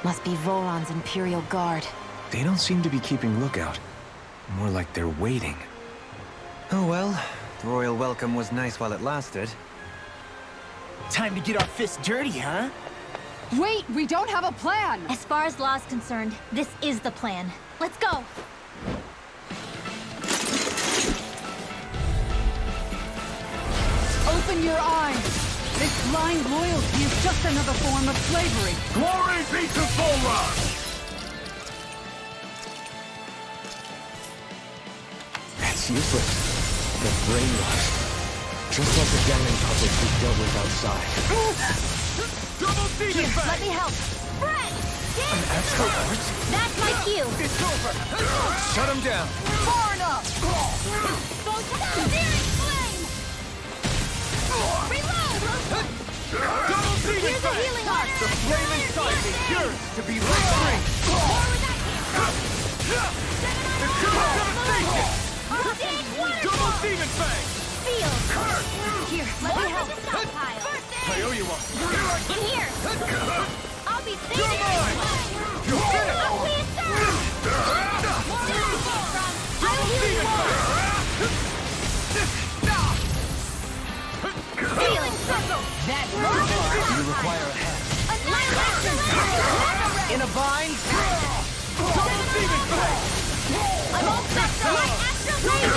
Must be Volron's Imperial Guard. They don't seem to be keeping lookout. More like they're waiting. Oh well, the royal welcome was nice while it lasted. Time to get our fists dirty, huh? Wait, we don't have a plan! As far as law's concerned, this is the plan. Let's go! Open your eyes! This blind loyalty is just another form of slavery. Glory be to Volron! That's useless. They're brainwashed. Just like the gambling public we dealt with outside. Double demon Here, let fang! me help. Fred! That's my cue! It's over! Shut him down! Far enough! Searing flame! Reload! Double demon Here's a fang! healing heart! The flame inside is yours to be let free! More with that heat! Eternal devastation! Arctic waterfall! Double demon fang! Feel! Here, let me help. Stockpile! I owe you one. In here! I'll be saving You're mine! you! You're finished! I'll be a star! I will heal you more! Feeling circle! That You require a hand. In a bind? Double demon fang! I'm all set for my astral blade!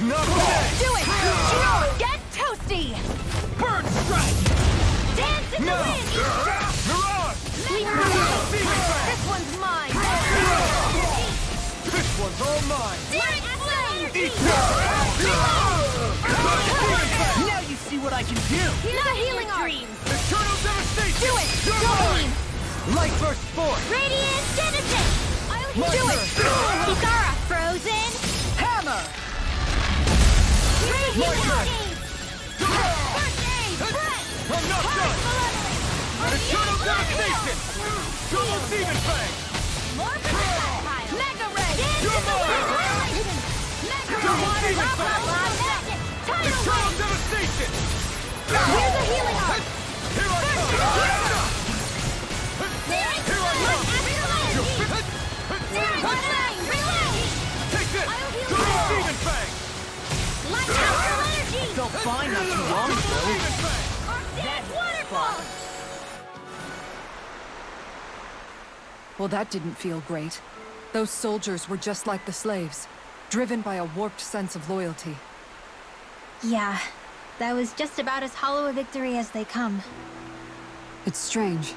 Not today! Do it! Geo, get toasty! Bird strike! Dance in the wind! Mirage! Leave her Double alone! demon fang! This one's mine! This one's all mine! Searing flame! Now you see what I can do! Here's a healing art! Eternal devastation! Do it! You're Double mine! beam! Light burst forth! Radiant Genesis! I'll My do it! turn. Kisara, frozen! Hammer! Radiant Gaze! First aid! Breath! I'm not done! Eternal devastation! Double demon fang! More for the stockpile! Mega Ray! You're mine! Mega Double Ray! demon fang! Tidal Eternal Wave! devastation! Here's a healing art! Here I come! Searing Here I flame! come! Reload! Searing flame! Reload! Take this! I'll heal Double you. demon fang! Light astral energy! Felt fine not too long ago. Demon fang! Arctic waterfall! Well, that didn't feel great. Those soldiers were just like the slaves, driven by a warped sense of loyalty. Yeah, that was just about as hollow a victory as they come. It's strange.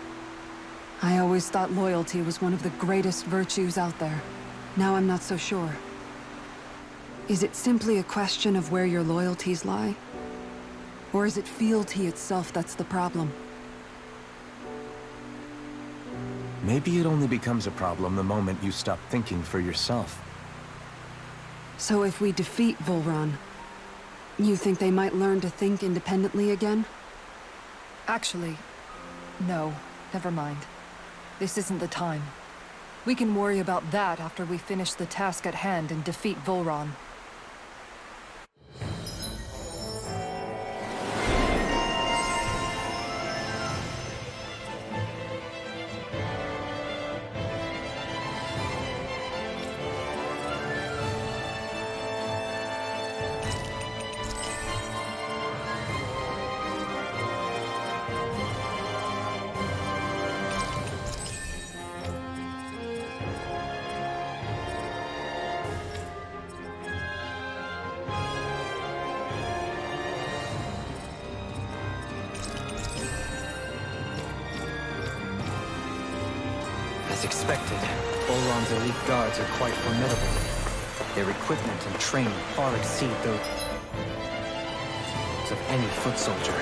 I always thought loyalty was one of the greatest virtues out there. Now I'm not so sure. Is it simply a question of where your loyalties lie? Or is it fealty itself that's the problem? Maybe it only becomes a problem the moment you stop thinking for yourself. So if we defeat Volron, you think they might learn to think independently again? Actually, no. Never mind. This isn't the time. We can worry about that after we finish the task at hand and defeat Volron. As expected, Volron's elite guards are quite formidable. Their equipment and training far exceed those of any foot soldier.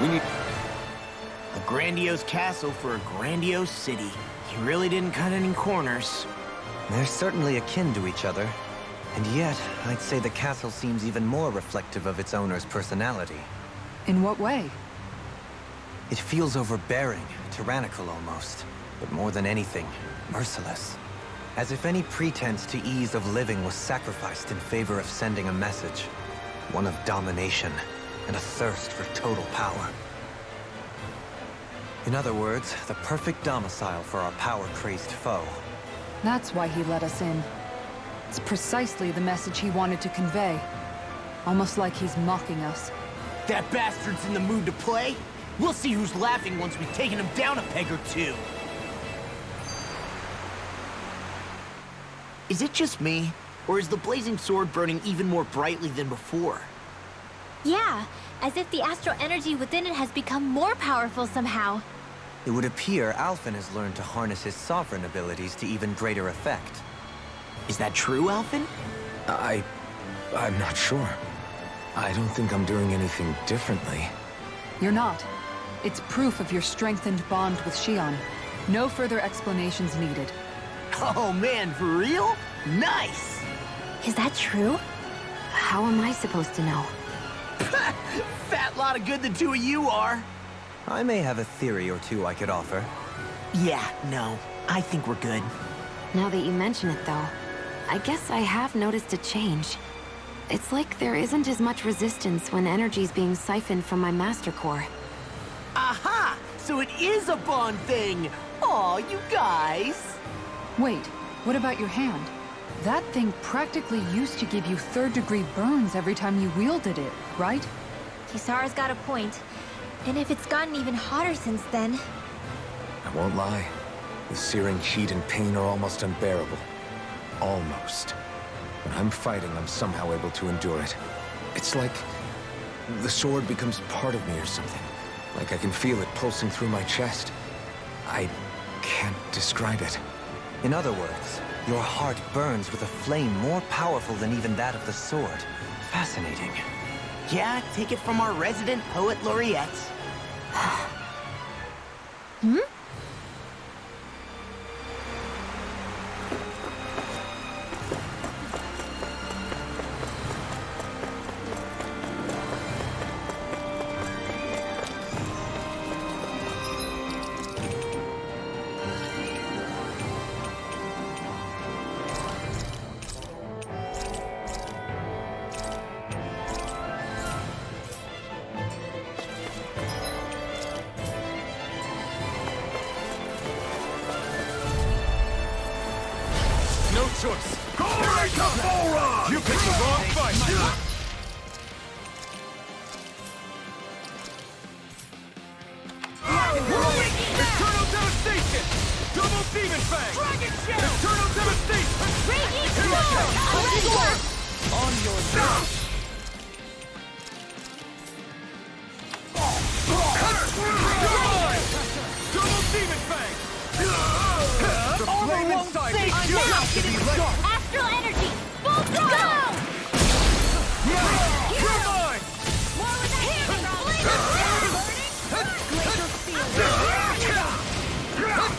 We need a grandiose castle for a grandiose city. You really didn't cut any corners. They're certainly akin to each other. And yet, I'd say the castle seems even more reflective of its owner's personality. In what way? It feels overbearing, tyrannical almost. But more than anything, merciless. As if any pretense to ease of living was sacrificed in favor of sending a message. One of domination and a thirst for total power. In other words, the perfect domicile for our power-crazed foe. That's why he let us in. It's precisely the message he wanted to convey. Almost like he's mocking us. That bastard's in the mood to play? We'll see who's laughing once we've taken him down a peg or two. Is it just me? Or is the blazing sword burning even more brightly than before? Yeah, as if the astral energy within it has become more powerful somehow. It would appear Alphen has learned to harness his sovereign abilities to even greater effect. Is that true, Alphen? I'm not sure. I don't think I'm doing anything differently. You're not. It's proof of your strengthened bond with Xion. No further explanations needed. Oh man, for real? Nice! Is that true? How am I supposed to know? Fat lot of good the two of you are. I may have a theory or two I could offer. Yeah, no. I think we're good. Now that you mention it, though, I guess I have noticed a change. It's like there isn't as much resistance when energy's being siphoned from my Master Core. Aha! So it is a bond thing! Aw, you guys! Wait, what about your hand? That thing practically used to give you third-degree burns every time you wielded it, right? Kisara's got a point. And if it's gotten even hotter since then... I won't lie. The searing heat and pain are almost unbearable. Almost. When I'm fighting, I'm somehow able to endure it. It's like the sword becomes part of me or something. Like I can feel it pulsing through my chest. I can't describe it. In other words, your heart burns with a flame more powerful than even that of the sword. Fascinating. Yeah, take it from our resident poet laureate. Hmm? No choice. Here I come! You picked the wrong fight! Eternal Devastation! Double Demon Fang! Dragon Shadow! Eternal Devastation! Raging Here I come! On your back! Double Demon Fang! The flame inside me! I'm You now have to be let go! Astral energy! Full throttle! You're mine! More with that healing Glacier Field!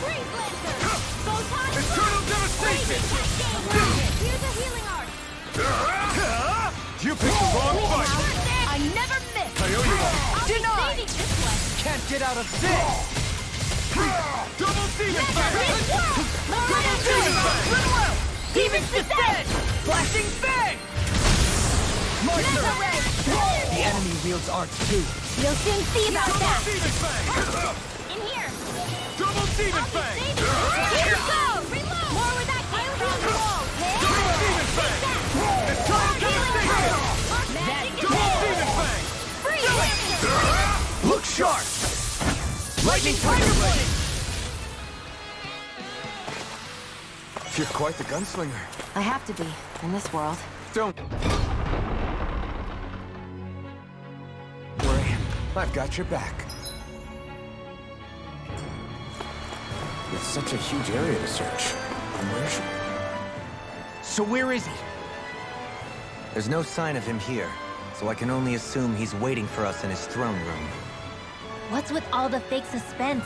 Freeze Lancer! Photon Eternal Devastation! Here's a healing art! You picked the wrong fight! I never miss! I owe you one! I'll be saving this one! Can't get out of this! Double Demon Fang! Double Demon Fang! Demons descend! Flashing Fang! The enemy wields arts too. You'll soon see about Double that! Demon Fang! In here! Double Demon I'll be Fang! saving this! Here we go! Reload! More with that healing wall! Double Demon Fang! Eternal Devastation! Magic Double Demon Fang! Free! Look sharp! Lightning Tiger Blade! You're quite the gunslinger. I have to be, in this world. Don't worry. I've got your back. It's such a huge area to search. Where should... So where is he? There's no sign of him here, so I can only assume he's waiting for us in his throne room. What's with all the fake suspense?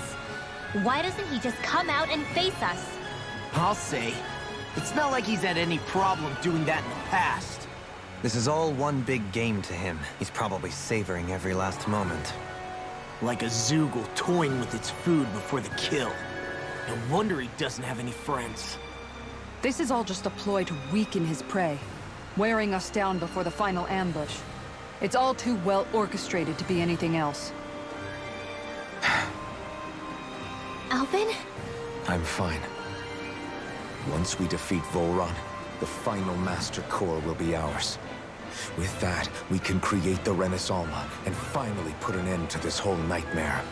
Why doesn't he just come out and face us? I'll say. It's not like he's had any problem doing that in the past. This is all one big game to him. He's probably savoring every last moment. Like a Zoogle toying with its food before the kill. No wonder he doesn't have any friends. This is all just a ploy to weaken his prey, wearing us down before the final ambush. It's all too well orchestrated to be anything else. Alvin? I'm fine. Once we defeat Volron, the final Master Core will be ours. With that, we can create the Renas Alma and finally put an end to this whole nightmare.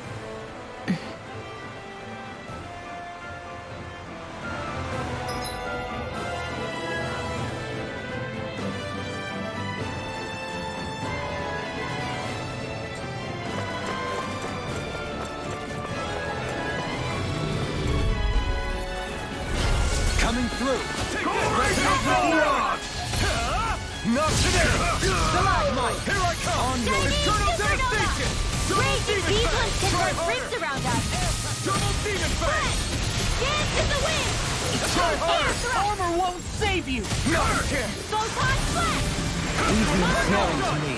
Coming through! Not today! Stalagmite! Here I come! On your eternal devastation! Raging bee punch can Try burn harder. rings around us! Double demon fang! Dance in the wind! Try harder! Armor won't save you! Not here! Photon flash! Easy and snaring to me.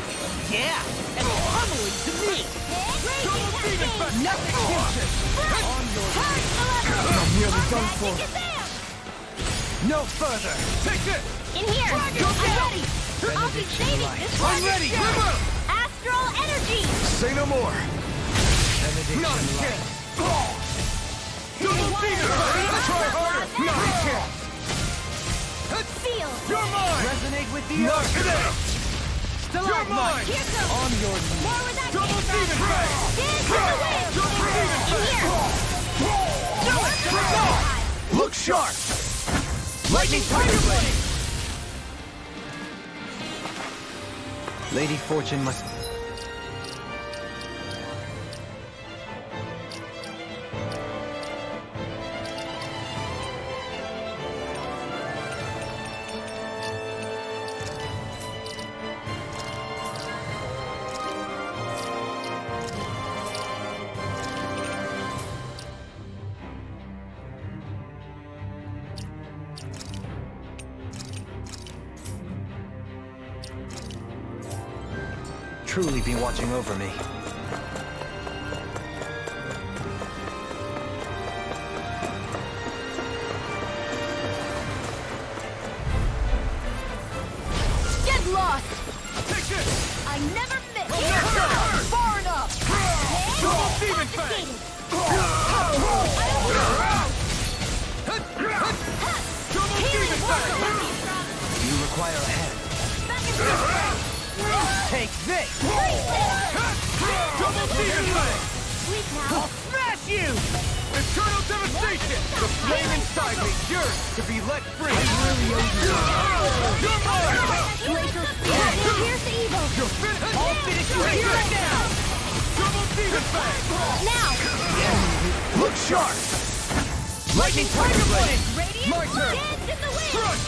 Yeah! And pummeling to me! Double demon fang! Nothing hits it! On your heart the lever! I'm nearly done for. Get there! No further! Take this! In here! I'm ready! I'll be saving this one! I'm ready! River! Astral energy! Say no more! Not a chance! Double demon fang! Try harder! Not a chance! Feel! You're mine! Resonate with the Not earth! today! You're Stalagmite! mine! Here goes! On your knees! More where that Double came demon from! fang! Dance in the wind! Double demon In fang! here! Do it! Go! Look sharp! Lightning Tiger Blade! Lady Fortune must... truly be watching over me. Get lost! Take this! I never miss! Far enough! Double demon fang! Double demon fang! You require a hand. Take this! Double demon fang! Sleep now! Smash you! Eternal devastation! The flame inside me yearns to be let free! You're mine! Glacial speed! Pierce the evil! You're finished! I'll finish you here right now! Double demon fang! Now! Look sharp! Lightning Tiger Blade! Radiant! My turn! Dance in the wind! Crush!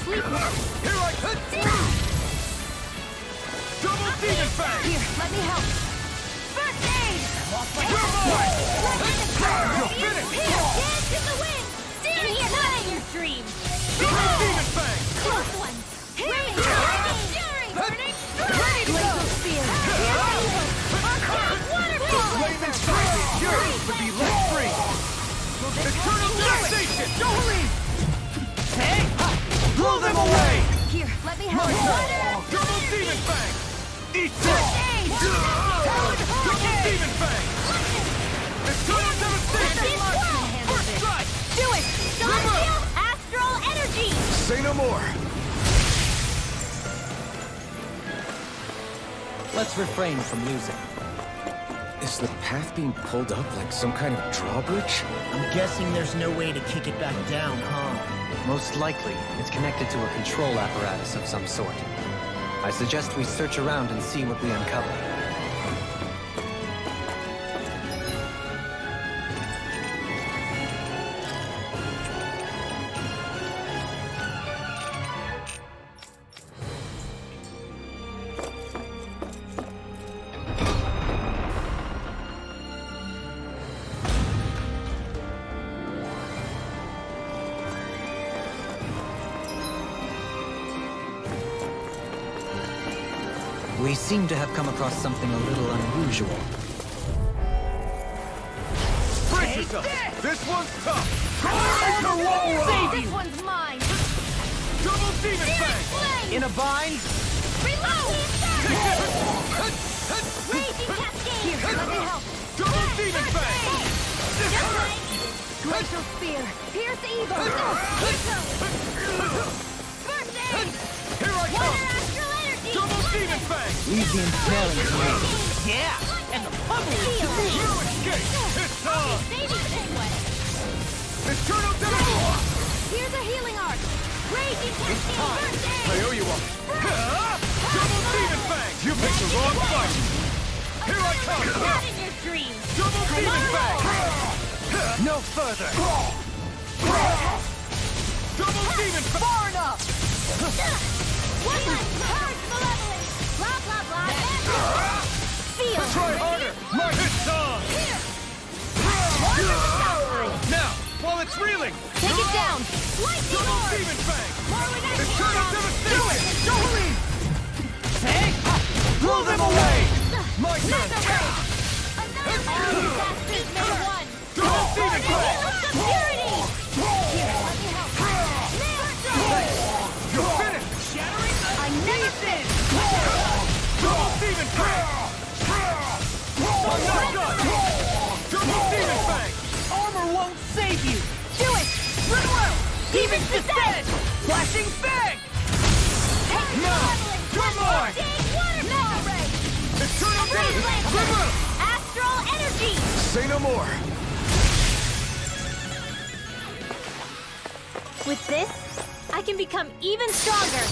Sleep now! Here I come! Double demon fang! Here, let me help! First aid! You're mine! You're Radiant! finished! Dance in the wind! In here, not in your dreams! Double demon fang! Close one! Raging! Burning! Ready to go! Spear! Flame inside me yearns to be let free! Eternal devastation! Don't leave! Hey! Blow them away! Here, let me My help! turn! Double demon fang! Eat this! Aid! Double demon fang! Eternal devastation! First strike! Do it! Celestial Astral Energy! Say no more! Let's refrain from losing. Is the path being pulled up like some kind of drawbridge? I'm guessing there's no way to kick it back down, huh? Most likely, it's connected to a control apparatus of some sort. I suggest we search around and see what we uncover. We seem to have come across something a little unusual. Brace yourself! This one's tough! This one's mine! Double demon fang! Flame! In a bind? Reload! Take this! Raging Cascade! Here, let me help! Double demon fang! Just like Elemental Spear! Pierce evil! Here goes! First aid! Here I Water come! Astral Energy! Double Demon Fang! We've been telling you. Yeah, and the pummel is Heal! You escape! It's time! Saving Segue! Eternal Devastation! Here's a healing arc! Raging Cascade! First I aid! owe you one. Double Demon Fang! You picked the wrong fight! Here I come! Not in your dreams! Double Demon Fang! No further! Double Demon Fang! Far enough! One last charge, malevolence! Blah, blah, blah! Feel! Try harder! My hit's on! Here! One to the south! Now, while it's reeling! Take it down! Lightning Double orb! Demon Fang! More with that Eternal hit! Devastation! Jolie! Blow them away! My turn! Another bastards made one! Double Demon Fang! Purity! Here, let me help. You're finished! Shattering! I need this! Double Demon Fang! I'm not done! Double Demon Fang! Armor won't save you. Do it! Run! Demon's Descent! Flashing Fang! Now! You're mine! Water power ray! Eternal Raise Devastation! Lancer! Astral Energy! Say no more. With this, I can become even stronger!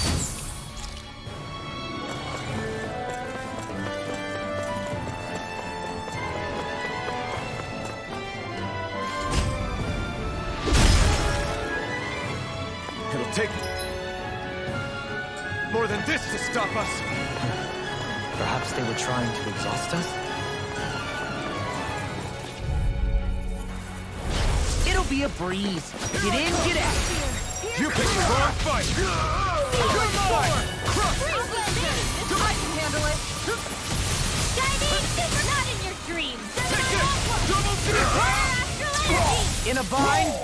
It'll take more than this to stop us. Perhaps they were trying to exhaust us? It'll be a breeze. Get in, get out. You picked the wrong fight! You're mine! Crush! I can handle it! Chinese, not in your dreams! Take this! Double Demon Fang! Astral Energy! In a bind.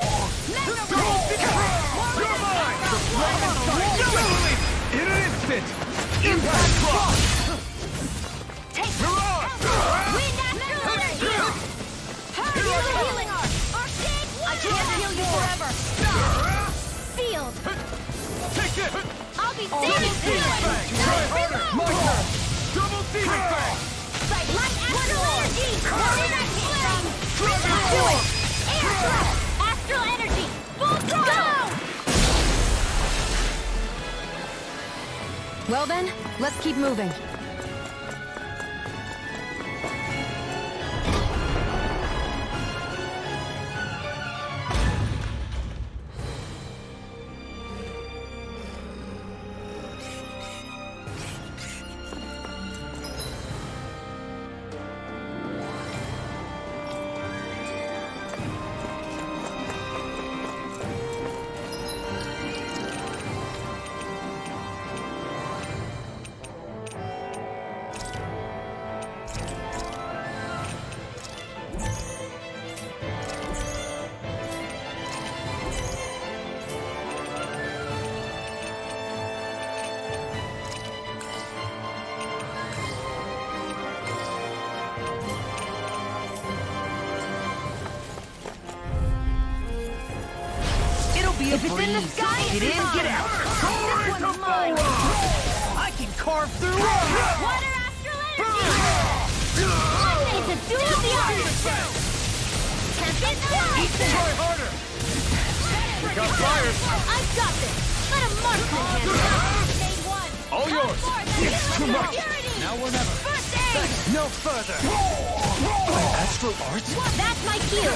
Double Demon Fang! You're mine! The flame inside! Double! In an instant! Impact Cross! Take You're on! Wind Astral Energy! Here's a healing arc! Arcade I can't heal you forever! Sealed! Take it! I'll be Double saving Demon Fang! Try harder! My turn! Double Demon Fang! Light Astral Energy! Wind Flame! Do it! Air Thrust! Astral Energy! Full throttle! Well then, let's keep moving. If it's in the sky, get in, get out. This one's mine! I can carve through it. Water Astral Energy! It's a duel of the arts! Tempest Fly! Try harder! Got fires! I've got this! Let a marksman handle it! Made one! All yours! It's too much. Now or never. First aid! No further! Astral Arts? That's my cue!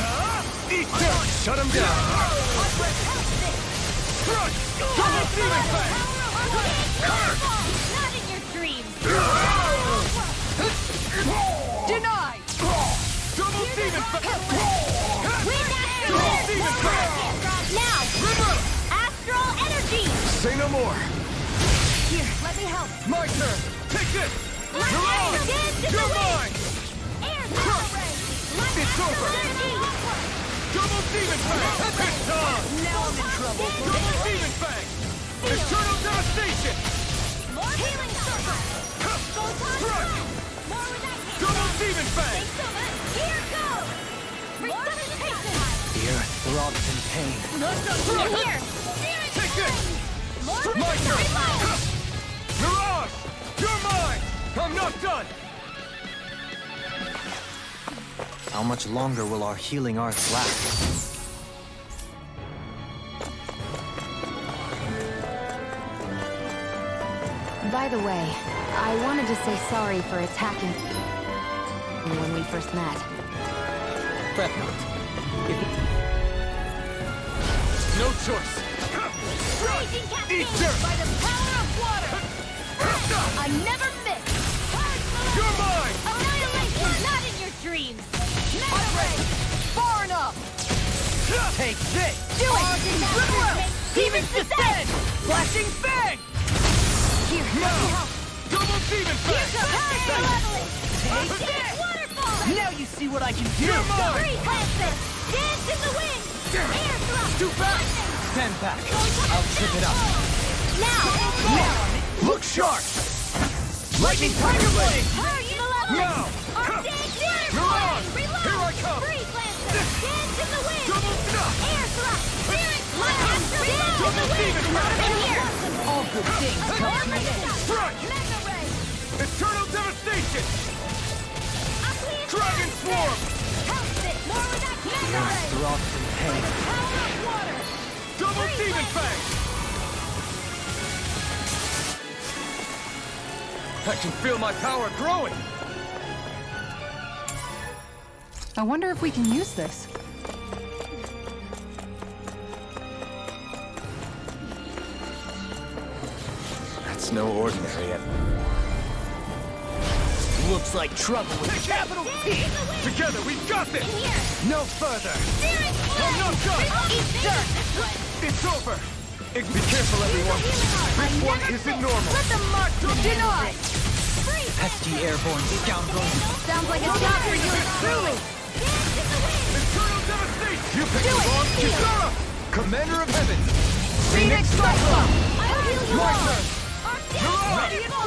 Eat this! Shut him down! Crush! Double Demon Fang! Not in your dreams! Denied! Double Demon Fang! Wind Astral Double Energy! Demon Fang! Now! Astral Energy! Say no more. Here, let me help! My turn! Take this! Light You're on! Astral Dance to the You're wind! mine! Air Power Ray! Light It's Astral over. Energy! Double Demon Fang! It's on! Now I'm in trouble! Double Demon Fang! Eternal Devastation! More healing circle! Crush! More with that Double Demon Fang! Here goes! Resuscitation! Here, through all pain. Here! Take this! My turn! Reload! Mirage! You're mine! I'm not done! How much longer will our healing arts last? By the way, I wanted to say sorry for attacking when we first met. Fret not. No choice! Raging Eat cascade dirt! by the power of water! I never miss! You're mine! Annihilation! Not in your dreams! Mega Ray! Far enough! Take this! Do it! Demons descend! Flashing fang! Here, let me help! Double demon fang! Leveling! Take this! Waterfall! Now you see what I can do! You're mine! Freeze Lancer! Dance in the wind! Air thrust! Too fast! Stand back. I'll trip it up. Now! Look sharp! Lightning Tiger Blade! Hurry to the level! Now! Arctic Mirage! Reload! Here I come! Freeze Lancer! Dance in the wind! Double snuff! Air thrust! Spirit Flash! Dance in the Double wind! demon fang! In here! All good things come to an end! Strike! Mega Ray! Eternal devastation! Aqueous Dragon Fang! swarm! Help it! More with that Mega Ray! Throbs in pain. Power of water! Double Freeze demon Lancer! fang! I can feel my power growing! I wonder if we can use this. That's no ordinary. Looks like trouble with a capital T! Together, we've got this! In here! No further! Spirit I'm not done! Eat dirt! It's over! Be careful, everyone! This one isn't normal! Let the mark deny! Pesky airborne scoundrels. Sounds like a job for you truly! Eternal devastation! You picked Do the it, wrong Steel. Kisara! Commander of Heaven! Phoenix Cyclone! I'll heal you My all! turn! Arctic ready to go!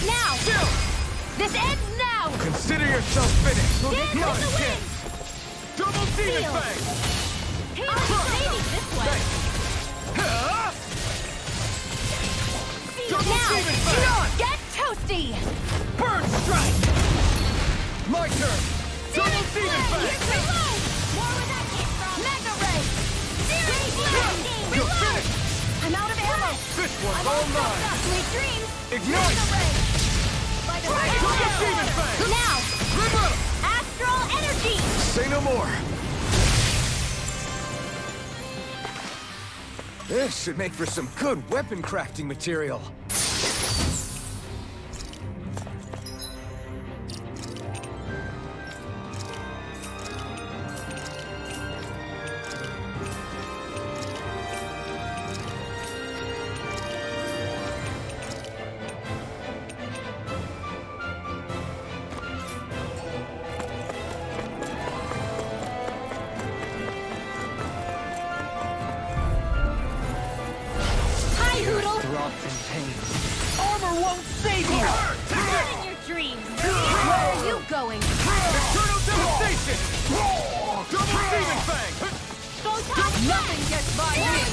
Now! Still! This ends now! Consider yourself finished! Dance in Not the a wind! chance! Double demon Steel. fang! Maybe this way! Huh? Double Now! demon fang! Get toasty! Burn strike! My turn! Double demon fang! More where that came from! Mega Ray! You're finished! I'm out of ammo! This one's I'm all all mine! up. Sweet dreams! Ignite! Mega Ray! By the way, Double demon fang! now! Rebuttal! Astral energy! Say no more! This should make for some good weapon crafting material. Hi, Hoodle! Throbs in pain. Armor won't save you! Not in your dreams! Where are you going? Eternal devastation! Double demon fang! Go top! Nothing gets by me!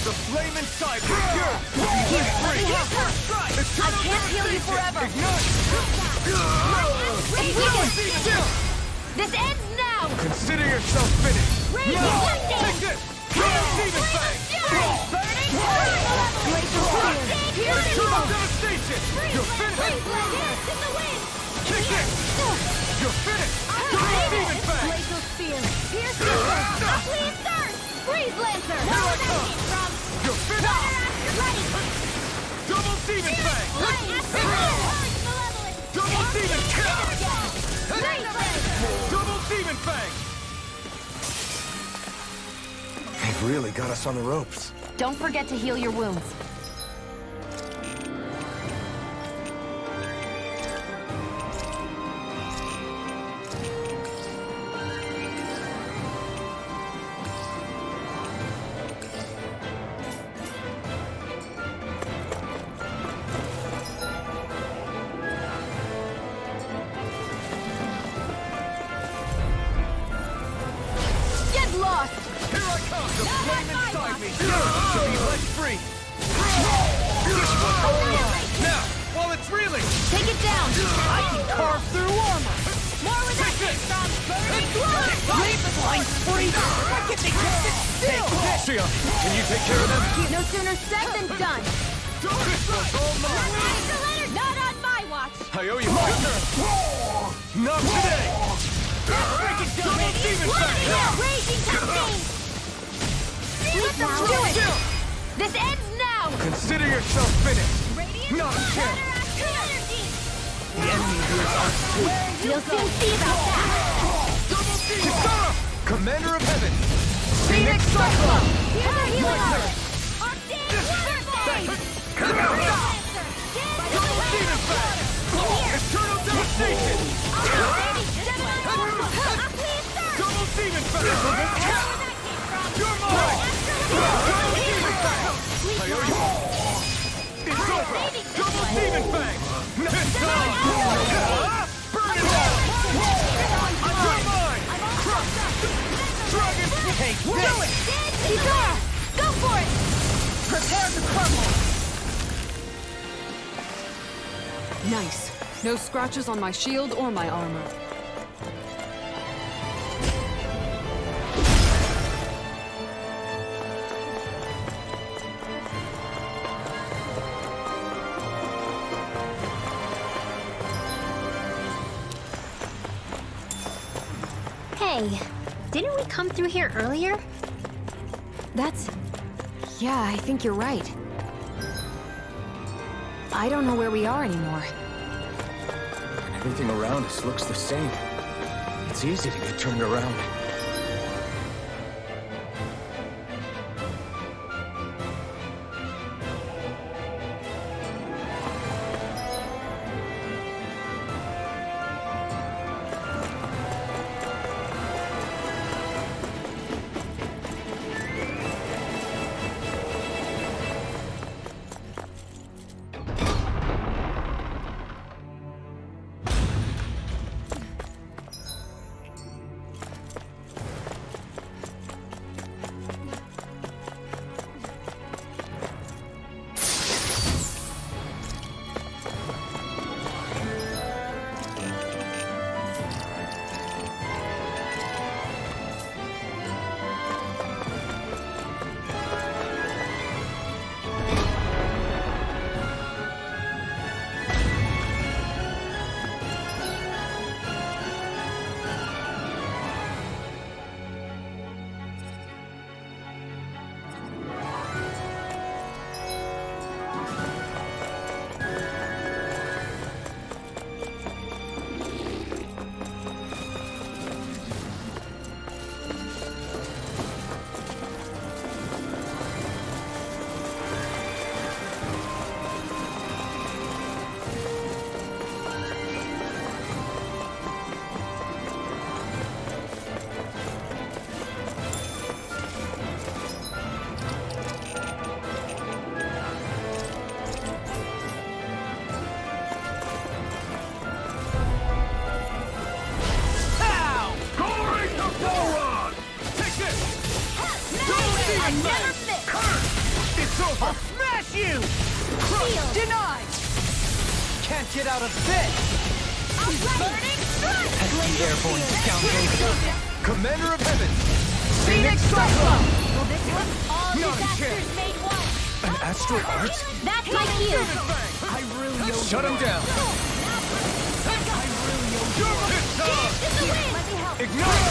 The flame inside me yours will be lit free! I can't heal you forever! Ignite! Still! This ends now! Consider yourself finished! Raise No! your Take weapon! this! Double demon fang! Burning fire! Eternal devastation! You're finished! Dance in the wind! Kick this! You're finished! Double demon fang! Glacial spear! Pierce Lancer! Please thirst! Freeze Lancer! Here I come! From You're finished! ready! Double demon fang! Double demon kill! Double demon fang! They've really got us on the ropes. Don't forget to heal your wounds. to be let free. This one's online. Now, while it's reeling, Take it down! I can carve through armor. More with that Take this. from burning blood! Line free. Why can't they just sit still? Shia, can you take care of them? No sooner said than done! This one's all mine. Mr. Leonard, not on my watch! I owe you my turn. Not today. Double demon fang. Raging cascade! Let them do it! This ends now! Consider yourself finished. Radiant Not a chance. energy! The enemy here is ours. You'll soon see about that! Kisara, Commander of Heaven. Phoenix Cyclone! Here's our healing art! Arctic Water Double demon fang. Eternal devastation. Double demon fang. You're mine. Double demon fang. I owe you. It's over. Double demon fang. It's on. Burn it all. You're mine. Dragon. Take this. Kisara! Go for it! Prepare to crumble! Nice. No scratches on my shield or my armor. Hey, didn't we come through here earlier? Yeah, I think you're right. I don't know where we are anymore. And everything around us looks the same. It's easy to get turned around. I never miss! It's over! Smash you! Shield! Denied! Can't get out of this! Burning strike! Pesky airborne scoundrels! Commander of Heaven! Phoenix Cyclone! Will this help? All Not a disasters chance. made one! An astral art? That's my shield! I really shut him down! Dance in the wind! Let me help! Ignite!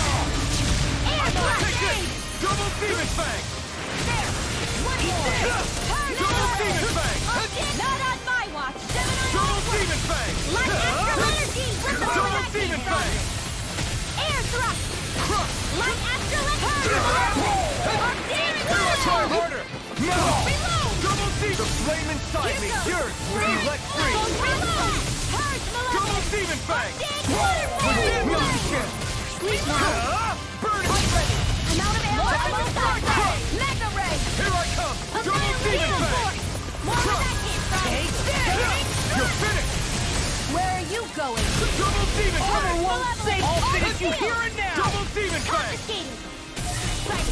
Air blast! Take this! Double demon fang! There! One more! Double demon fang! Not on my watch! Double demon fang! Light astral energy! Where the Double that came demon from? fang! Air thrust! Crush! Light astral energy! Try harder! No! Double demon! The flame inside me, yours will be let free! Double demon fang! Within my skin! Please now! Burn it! I'm out of air! Mega ray! Here I come! Double demon fang! More where that came from! Take this! You're finished! Where are you going? Double demon fang! won't save I'll all finish the you field. here and now! Double demon fang! Confiscating! Right.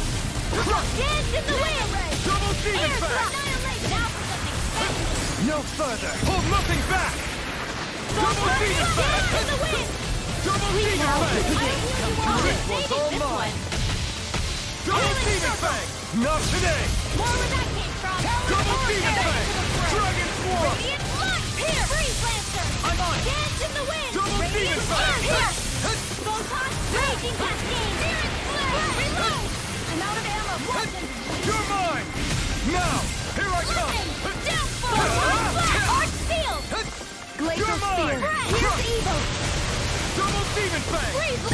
Dance in the wind! Double Demon Fang! Now for something special. No further! Hold nothing back! Double Demon Fang! To the wind. Double Demon Fang! This one's all mine! Double Demon Fang! Not today! More where that came from. Double Demon Fang! Dragon Swarm! Radiant Light. Here. Freeze Lancer. I'm on it. Dance in the wind. Double Demon Fang! Here. Photon. Raging Cascade. Reload. I'm out of ammo. Poison. You're mine! Now! Here I come! Downfall. Arch Field. Glacial You're mine. Spear. Here's Evil. Double Demon Fang! Freeze.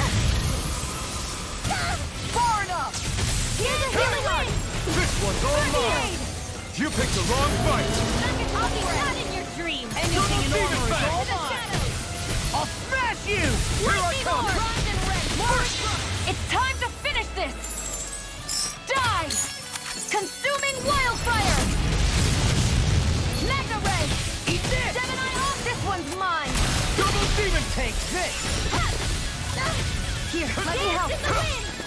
Far enough! Here's a healing wind. This one's all mine! You picked the wrong fight! I'll be not in your dreams. Double Demon Fang! I'll smash you. Here I come! It's time to finish this. Die. Consuming wildfire. Mega ray. Eat this. Gemini off. This one's mine. Double Demon Take this! Here, let me help.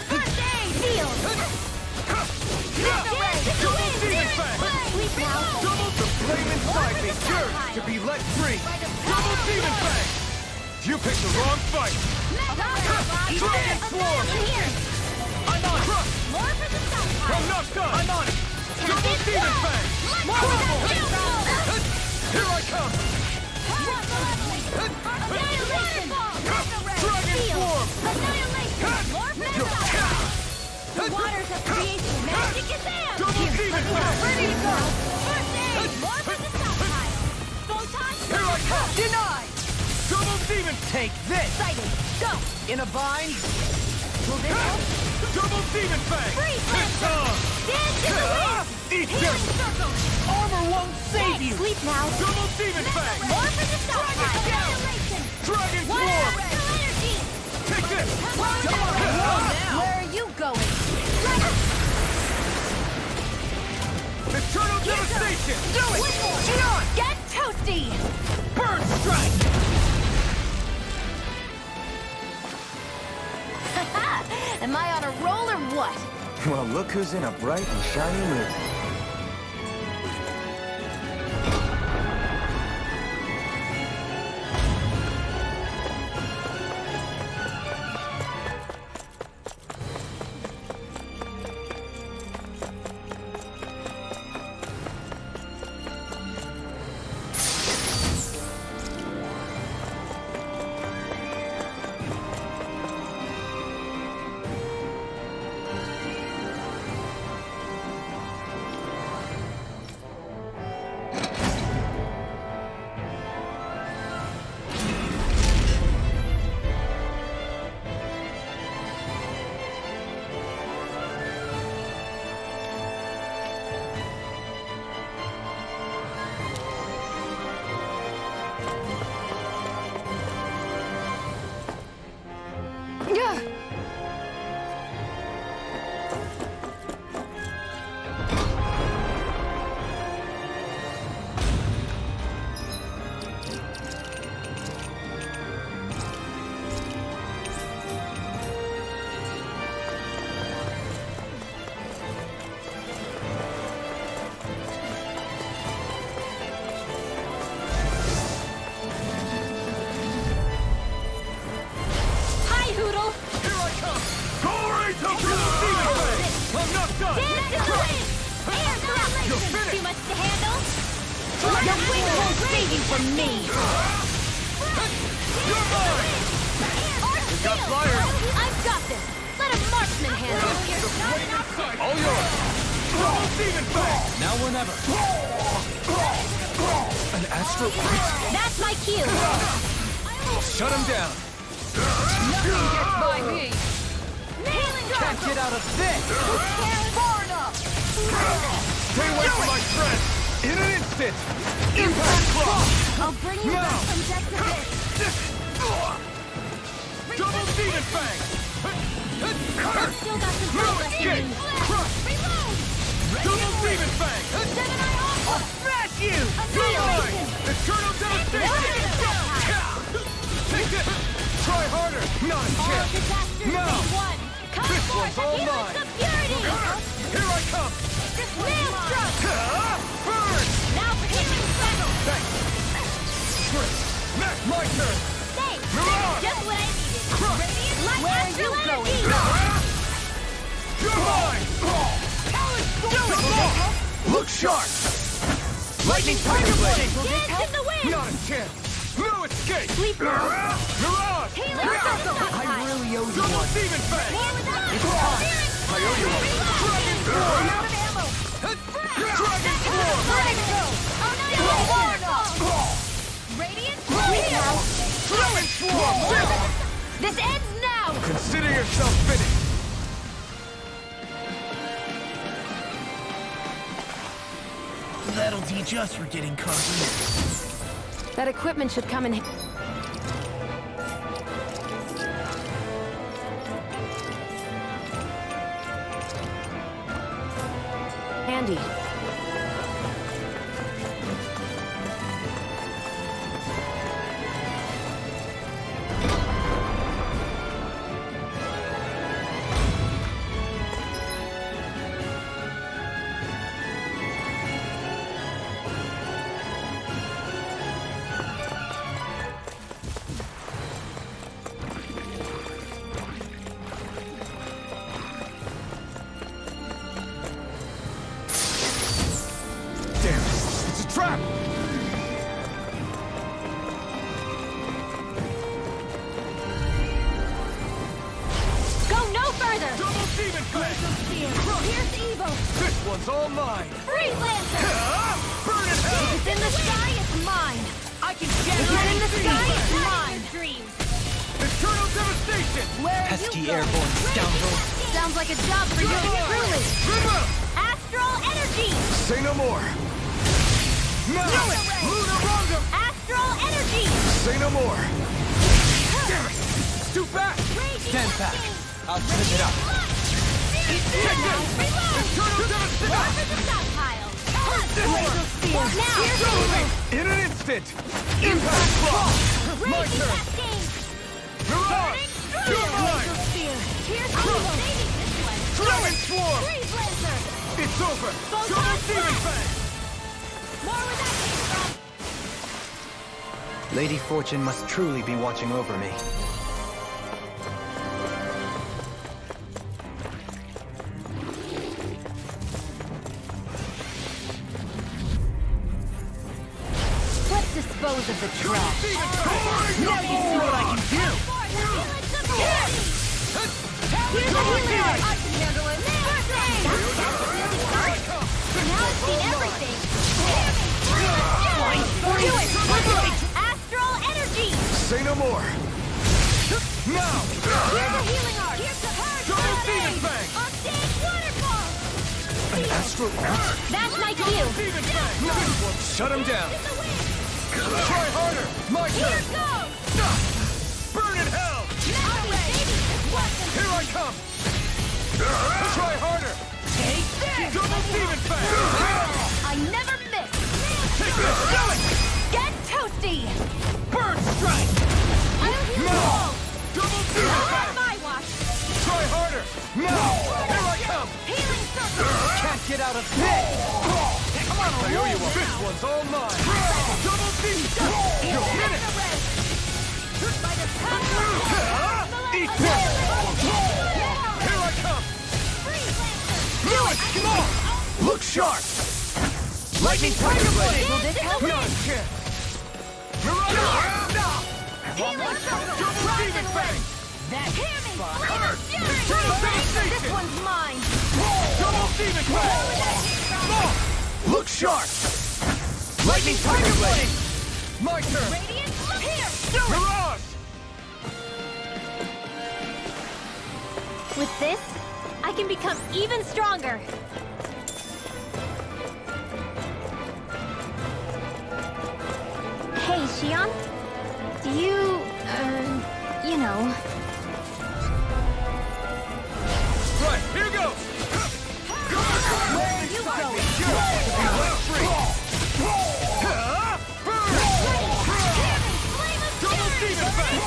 First aid. Field. Mega ray. Double Demon Fang! Sleep now. Double the flame inside me! Yours to be let free! Double Demon Fang! You picked the wrong fight! Dragon Swarm! Here. I'm on it! More for the south side. I'm not done! I'm on it! Double Demon Fang! Here I come! Annihilation! Dragon Swarm! Annihilation! More for the waters of creation! Magic is there! Double Demon Fang! Ready to go! First aid! More for the south pile! Photon! Here I come! Denied! Double Demon! Take this! Excited! Go! In a bind? Will this help? Double Demon Fang! Freeze It's Lancer! on! Dance in the wind! Eat Healing this! circle! Armor won't save you! Sleep now! Double Demon Fang! More for the south pile! Annihilation! Dragon One Swarm! crystal energy! Take this! Where are you going? Eternal Devastation! Do it! Gion! Get toasty! Burn strike! Am I on a roll or what? Well, look who's in a bright and shiny mood. from me! You're mine! Got flyers! I've got this! Let a marksman handle it! You're not an option! All yours! Double demon fang! Now or never. An astral light? That's my cue! Shut him down! Nothing gets by me! Healing Can't get out of this! Far enough! Stay away from my friend! In an instant! Impact block! I'll bring you back from death to this! Double demon fang! Still got some No progress in escape! me! Crush! Reload! Double demon fang! Gemini Alpha! Smash you! Annihilation! Eternal devastation! Take this! Try harder! Not a All chance! disasters No! made one! Come This forth one's all and heal mine. us of purity! Here I come! This nail struck! Burn! Now for healing circle! Thanks. My turn! Thanks! Mirage! Just what I needed! Radiant light Where are astral you energy! You're mine! Look sharp! Lightning Tiger Blade! Dance in the wind! Not a chance! No escape! Sleep now! Mirage! Healing circle! I really owe you one! Demon Fang! More with that! I owe you one! Dragon Swarm! I'm out of ammo! Dragon Swarm! Letting go! Oh no! Waterfall! Radiant Sleep now! Dragon Swarm! This ends now! Consider yourself finished! That'll teach us for getting coffee. That equipment should come in. Handy. Damn it! It's a trap! Go no further! Double Demon Fang! Here's Evo! This one's all mine! Free Lancer! Burn in hell! It's in the sky, it's mine! I can get it in the sky, it's mine! Dreams! Eternal devastation! Where are Pesky you going? airborne scoundrel. Sounds like a job for you truly! Remember! Astral energy! Say no more! Now! Lunar Rondom! Astral energy! Say no more! Damn it! It's too fast! Stand back. I'll switch it up. Check this! Eternal devastation! The stockpile! Laser Spear! Now! In an instant! Impact block! My Raging turn! cascade! Mirage! You're mine! Spear! Here's Evo! Maybe this one! Dragon Swarm! Freeze Lancer! It's over! Both Double sides Demon fly. Fang! More where that came from! Lady Fortune must truly be watching over me. Let's dispose of the trash. Now you see what I can do! Here's the healing art! I can handle it! Now I've seen everything! Do it! Astral energy! Say no more! Now! Here's the healing art! Here's the hard Double Demon Fang! Arctic waterfall! An astral art? That's my cue! Demon Fang! Shut him down! Try harder! My Here turn! goes! Burn in hell! Here I come! Try harder! Take this! Double Demon Fang! I never miss! Take this! Do it! Get toasty! Burn strike! I'll heal you No! all! Double Demon Not Fang! on my watch! Try harder! Now! Here I come! Healing circle! Can't get out of this! Come on, I owe you one! This one's all mine! Double Demon Fang! You hit it! By the power Eat this! Here I come! Do it! Come on! Look sharp! Lightning Tiger Blade! Will this help? Not a chance! Mirage! Healing circle! Double Demon Fang! Hear me! Eternal devastation! This one's mine! Double Demon Fang! Look sharp! Lightning Tiger Blade! My turn! Radiant, here! Mirage! With this, I can become even stronger. Hey, Xion. Do you, you know... Right, here goes! Where are you going? Double Demon Fang!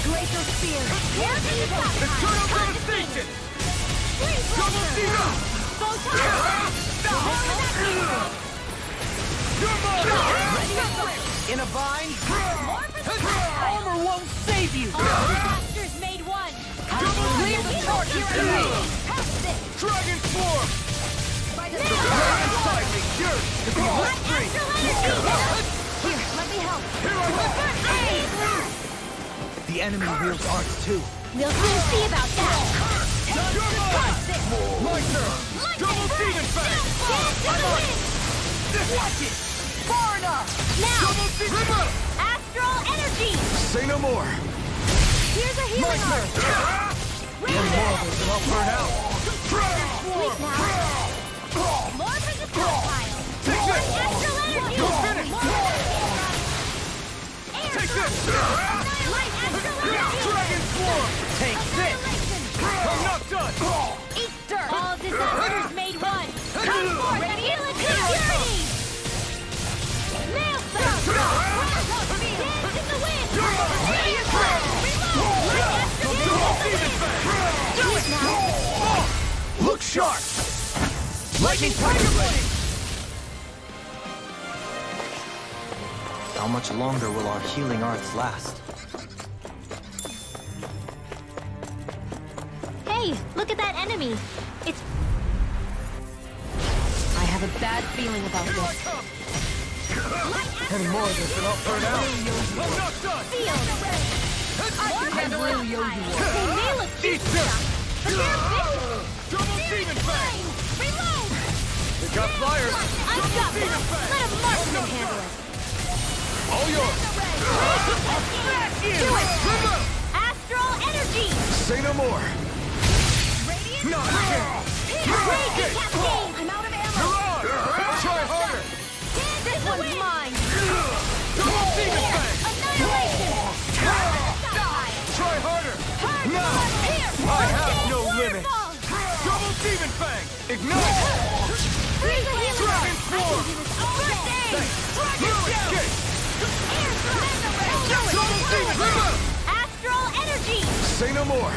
Glacial Spear. Here's the Eternal devastation! Double Demon! Photon! In a bind? Armor won't save you! All masters made one! Clear the torch here! Dragon Swarm! The flame inside me yearns to be let free! Here, let me help! Here I go! The enemy wields arts too. We'll soon see about that! My turn! Double Demon Fang! I'm on it! Watch it! Far enough! Now! Double Demon! Astral energy! Say no more! Here's a My healing turn! art! One marvel and I'll burn out! Dragon Sleep Swarm! now! More for the stockpile! Take this! Astral energy! You're finished! Take this! Light astral energy! Dragon Swarm! Take this! I'm not done! Eat dirt! All disasters made one! Come forth and heal its impurity! Nail Dance in the wind! Ready as well! Light astral do it now! Look sharp! Lightning Tiger Blade! How much longer will our healing arts last? Hey, look at that enemy! It's... I have a bad feeling about Here I this. come! Any more of this and I'll burn out! I'm not done! sealed! I can handle it! They may look Eat cute, this! but they're vicious! Double Demon Fang! Reload! They got flyers! I've got this! Let a marksman handle it! All yours! Do it! Astral energy! Say no more! Not again! Raging cascade! I'm out of ammo! Hurrah! Try harder! This one's mine! Double Demon Fang! Annihilation! Try harder! Now! I have no limit! Double Demon Fang! Ignite! Here's a healing Dragon art. Swarm! First aid! Dragon Escape! Double Demon Fang! Astral energy! Say no more!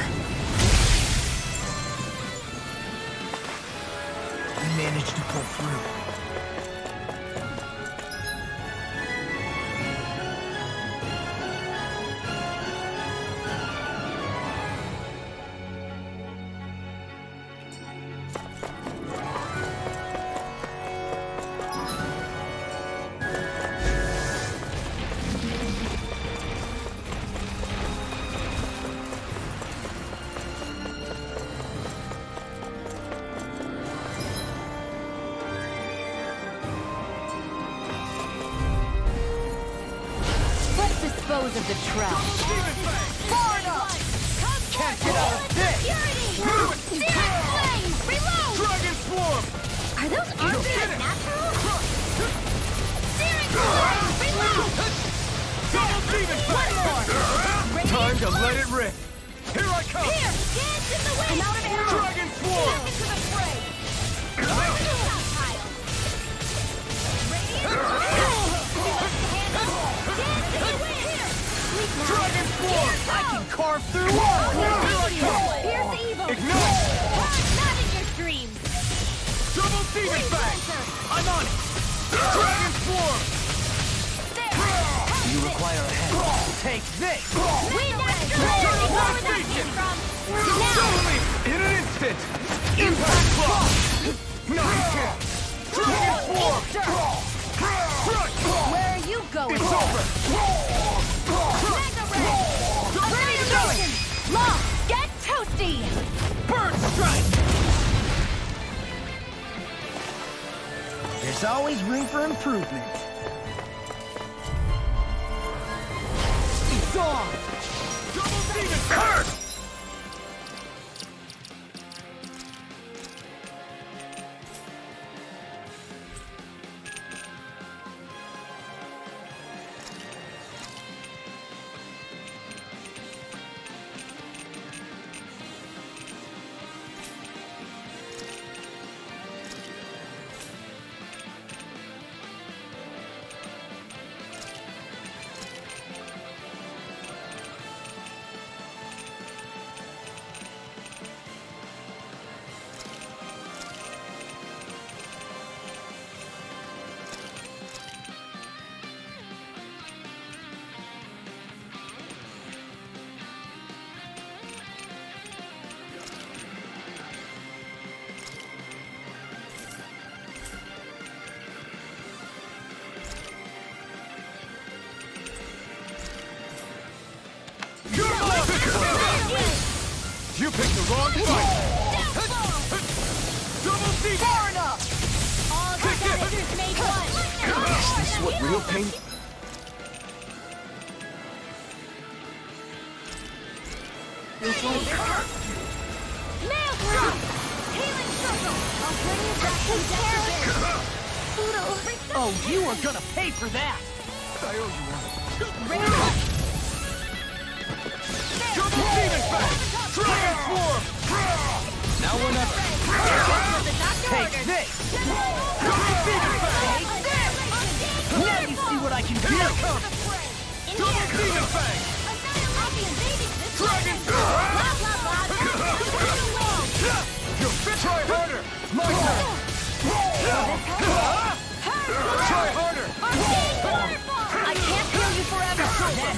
We managed to pull through. Let's dispose of the trap. Can't get out of this! Flame! Reload! Dragon Swarm! Are those arms natural? Searing flame! Reload! Double Demon Fang! Time to let it rip! Here I come! Here! Dance in the wind! I'm out of arrows! Dragon Swarm! Step into the fray! Stockpile! Dragon Swarm! I can Carve through walls! Here's the evil! Ignite! Not in your dreams! Double Demon Fang! I'm on it! Dragon Swarm! You require a head. Take this! Wind astral! Where that came from! Now! Totally! In an instant! Impact Claw! Not again! Dragon Swarm! Crush! Where are you going? It's over! Annihilation! Long! Get toasty! Bird Strike! There's always room for improvement. It's on! Double Demon Curse! You picked the wrong fight! Double deep! Far enough! All competitors made one! Is this what real pain... Nail through! Healing circle! I'll bring you back to death. Oh, you are gonna pay for that! I owe you one. Renas! Double demon back! Dragon swarm! Now or never. Take this! Double demon back! Now you see what I can do! Here it comes! Double demon back! Dragon You fit! Try harder! My turn! Try harder! I can't heal you forever!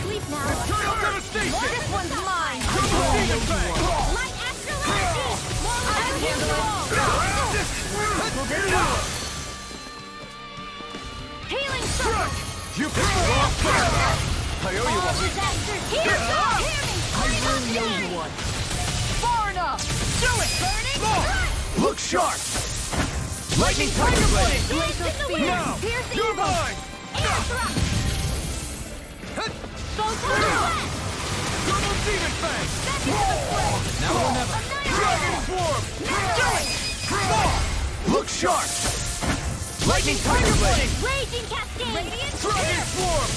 Sleep now! Eternal devastation! This one's mine! Double demon back! Light astral energy! I can handle it! Healing circle! You picked the wrong fight! I owe you one. Here, I really owe you one. Far enough! Do it! Burning! Look sharp! Lightning Tiger Blade! Glacial spear! Now! Pierce the You're evil! mine! Air thrust! Go to the west! Double demon fang! Back into the fray! Now or never. Dragon swarm! Do it! Look sharp! Lightning Tiger Blade! Raging cascade! Radiant Dragon swarm!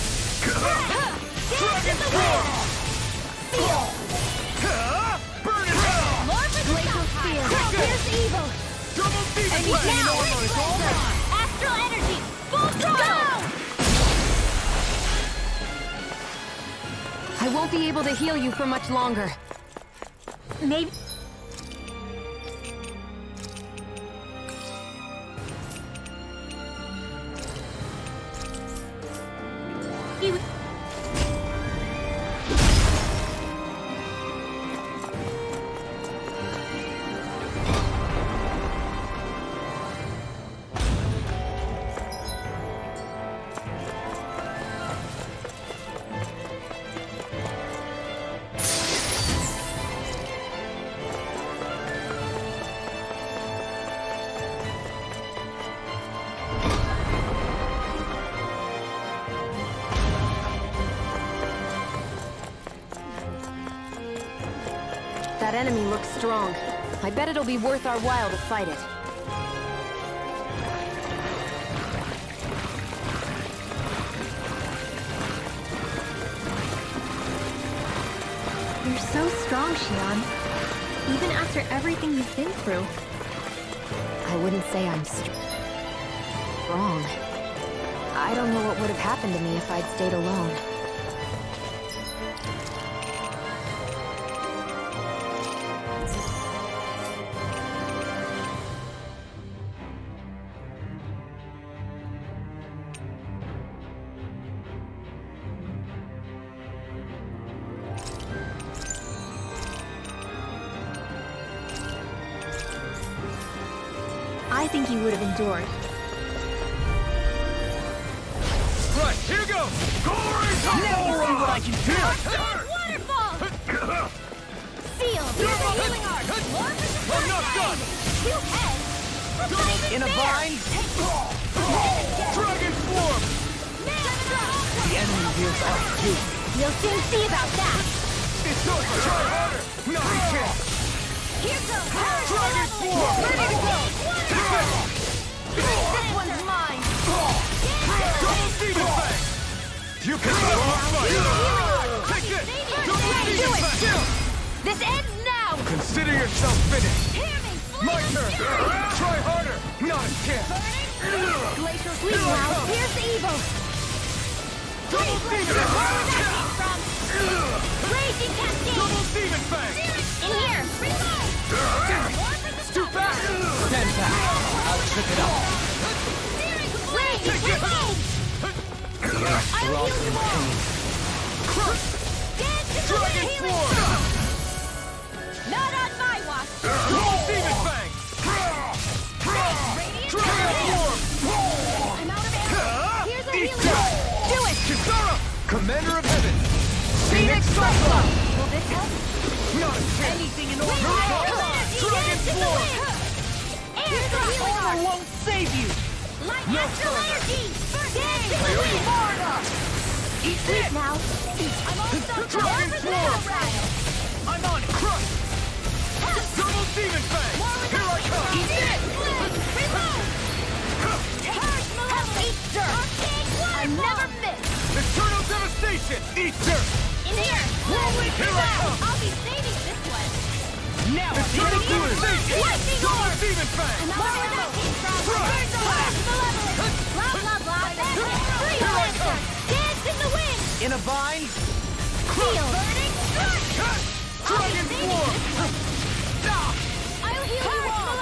Dragon swarm! Feel! Burn it down! Glacial spear! Pierce the evil! Double demon Now! fang! Astral energy! Full throttle! I won't be able to heal you for much longer. Maybe... That enemy looks strong. I bet it'll be worth our while to fight it. You're so strong, Xion. Even after everything you've been through. I wouldn't say I'm strong. I don't know what would have happened to me if I'd stayed alone. I think you would have endured. Right, here goes! Glory Now you see what I can do! Waterfall! Seal! Healing art! More I'm not done! Two heads! In a bind, Dragon swarm! the enemy hears us too. You'll soon see about that! It's over! Try harder! Not a chance! Here goes! Dragon swarm! Ready to go! This one's mine! Double demon fang! You picked the wrong fight! Take this! Double demon fang! This ends now! Consider yourself finished! Hear me! My turn! Try harder! Not a chance! Glacial sleep now! Here's the evil! Double demon fang! Raging cascade! Double demon fang! In here! It's too fast! Stand back. I'll trip it up. Raging cascade! I'll heal you all! Dance into the Dragon healing swarm! storm! Not on my watch! Double demon fang! Radiant Dragon swarm! I'm out of ammo! Here's a Eat healing that! Do it! Kisara! Commander of Heaven! Phoenix Cyclone! Will this Not a chance! Anything in order to Dragon Swarm! Armor won't save you! No further! I owe you more! Eat this now. I'm almost on Dragon Swarm! I'm on it! Crush! Double Demon Fang! Here I come! Eat this! Reload! Eat dirt! I never miss! Eternal Devastation! Eat dirt! In here! Here I come! I'll be saving this one! Now I'm Eternal hitting you! Devastation! Lightning Double orb! Demon Fang! Another one that came from malevolent! Blah, blah, blah, that's it! Free Here I lancer! come! Dance in the wind! In a bind? Feel! Burning strike! Dragon Swarm! I'll heal you all!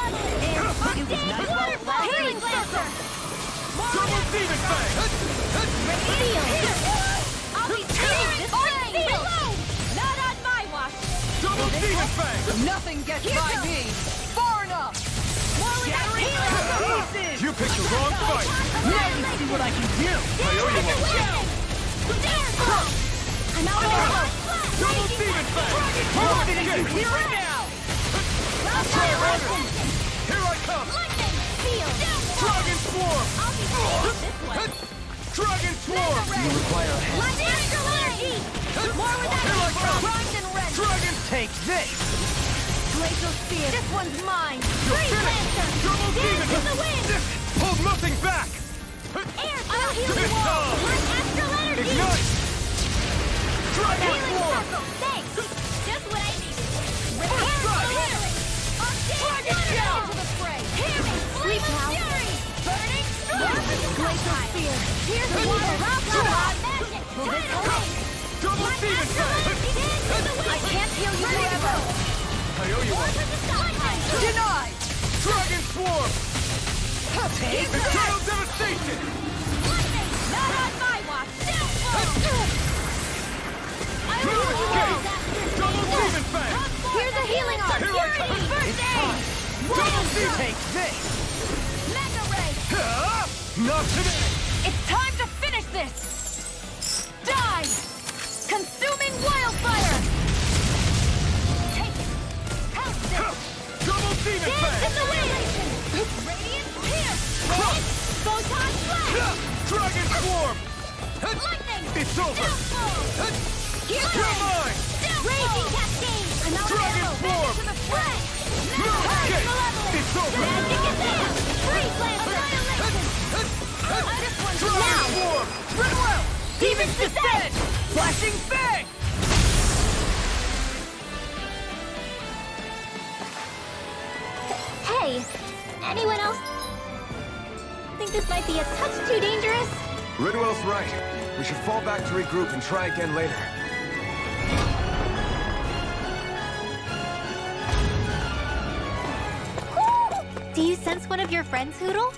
It was nice while it lasted. Healing lancer! Double Demon Fang! Feel! I'll be saving this train! Not on my watch! Double Demon Fang! Nothing gets by me! Far enough! More with that healing! You picked the wrong fight! Now you see what I can do! I owe you one! I'm out of here! Double Demon Fang! I'll finish you here and now! Here I come! Lightning! Feel! Dragon Swarm! I'll be saving this one! Dragon Swarm! You require a hand. Lightning extra energy! More with that Here I come! primed and ready! Dragon Take this! Glacial spear! This one's mine! You're Free finished! lancer! Double Demon! Dance in the wind! Hold nothing back! Air! I'll heal you all! One astral energy! Ignite! Dragon Healing Swarm! circle! Thanks! Just what I needed! First strike! Dragon shell! Into the fray! Sleep now! Burning glacial spear! Here's the water! Magic! Double Demon Fang! I can't heal you forever! I owe you one! Denied! Dragon Swarm! Eternal Devastation! Not on my watch! I will heal you all! Double Demon Fang! Here's a healing arm! Here I come! First aid! Double Demon! Take this! Mega ray! Not today! It's time to finish this! Die! Consuming wildfire! Take it! Pounce it! Double Demon Dance in Fang! the wind! Radiant pierce! Photon flash! Dragon Swarm! Lightning! It's over! Downfall! You're mine! Raging cascade! Another Dragon arrow! Swarm! To the fray! No escape! It's over! Magic is there! Free lancer! This one's Dragon now! Swarm! Goodwill! Demon's Descent! Flashing Fang! Hey! Anyone else think this might be a touch too dangerous? Ridwell's right. We should fall back to regroup and try again later. Do you sense one of your friends, Hoodle?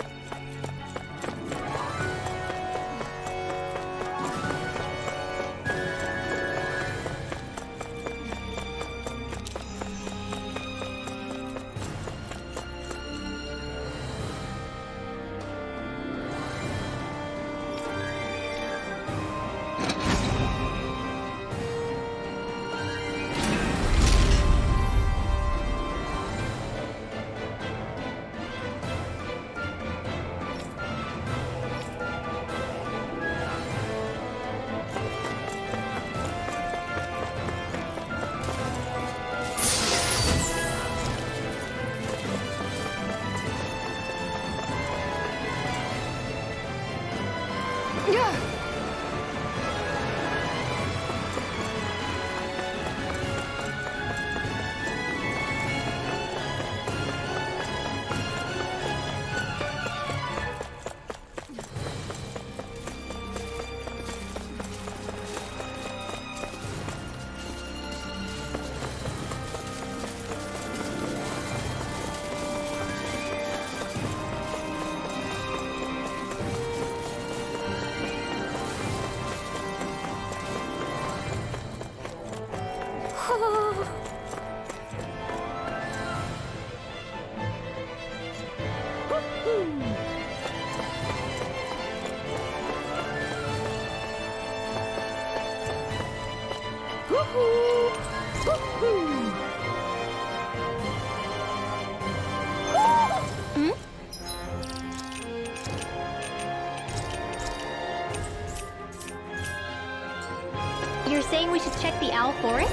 You're saying we should check the owl forest?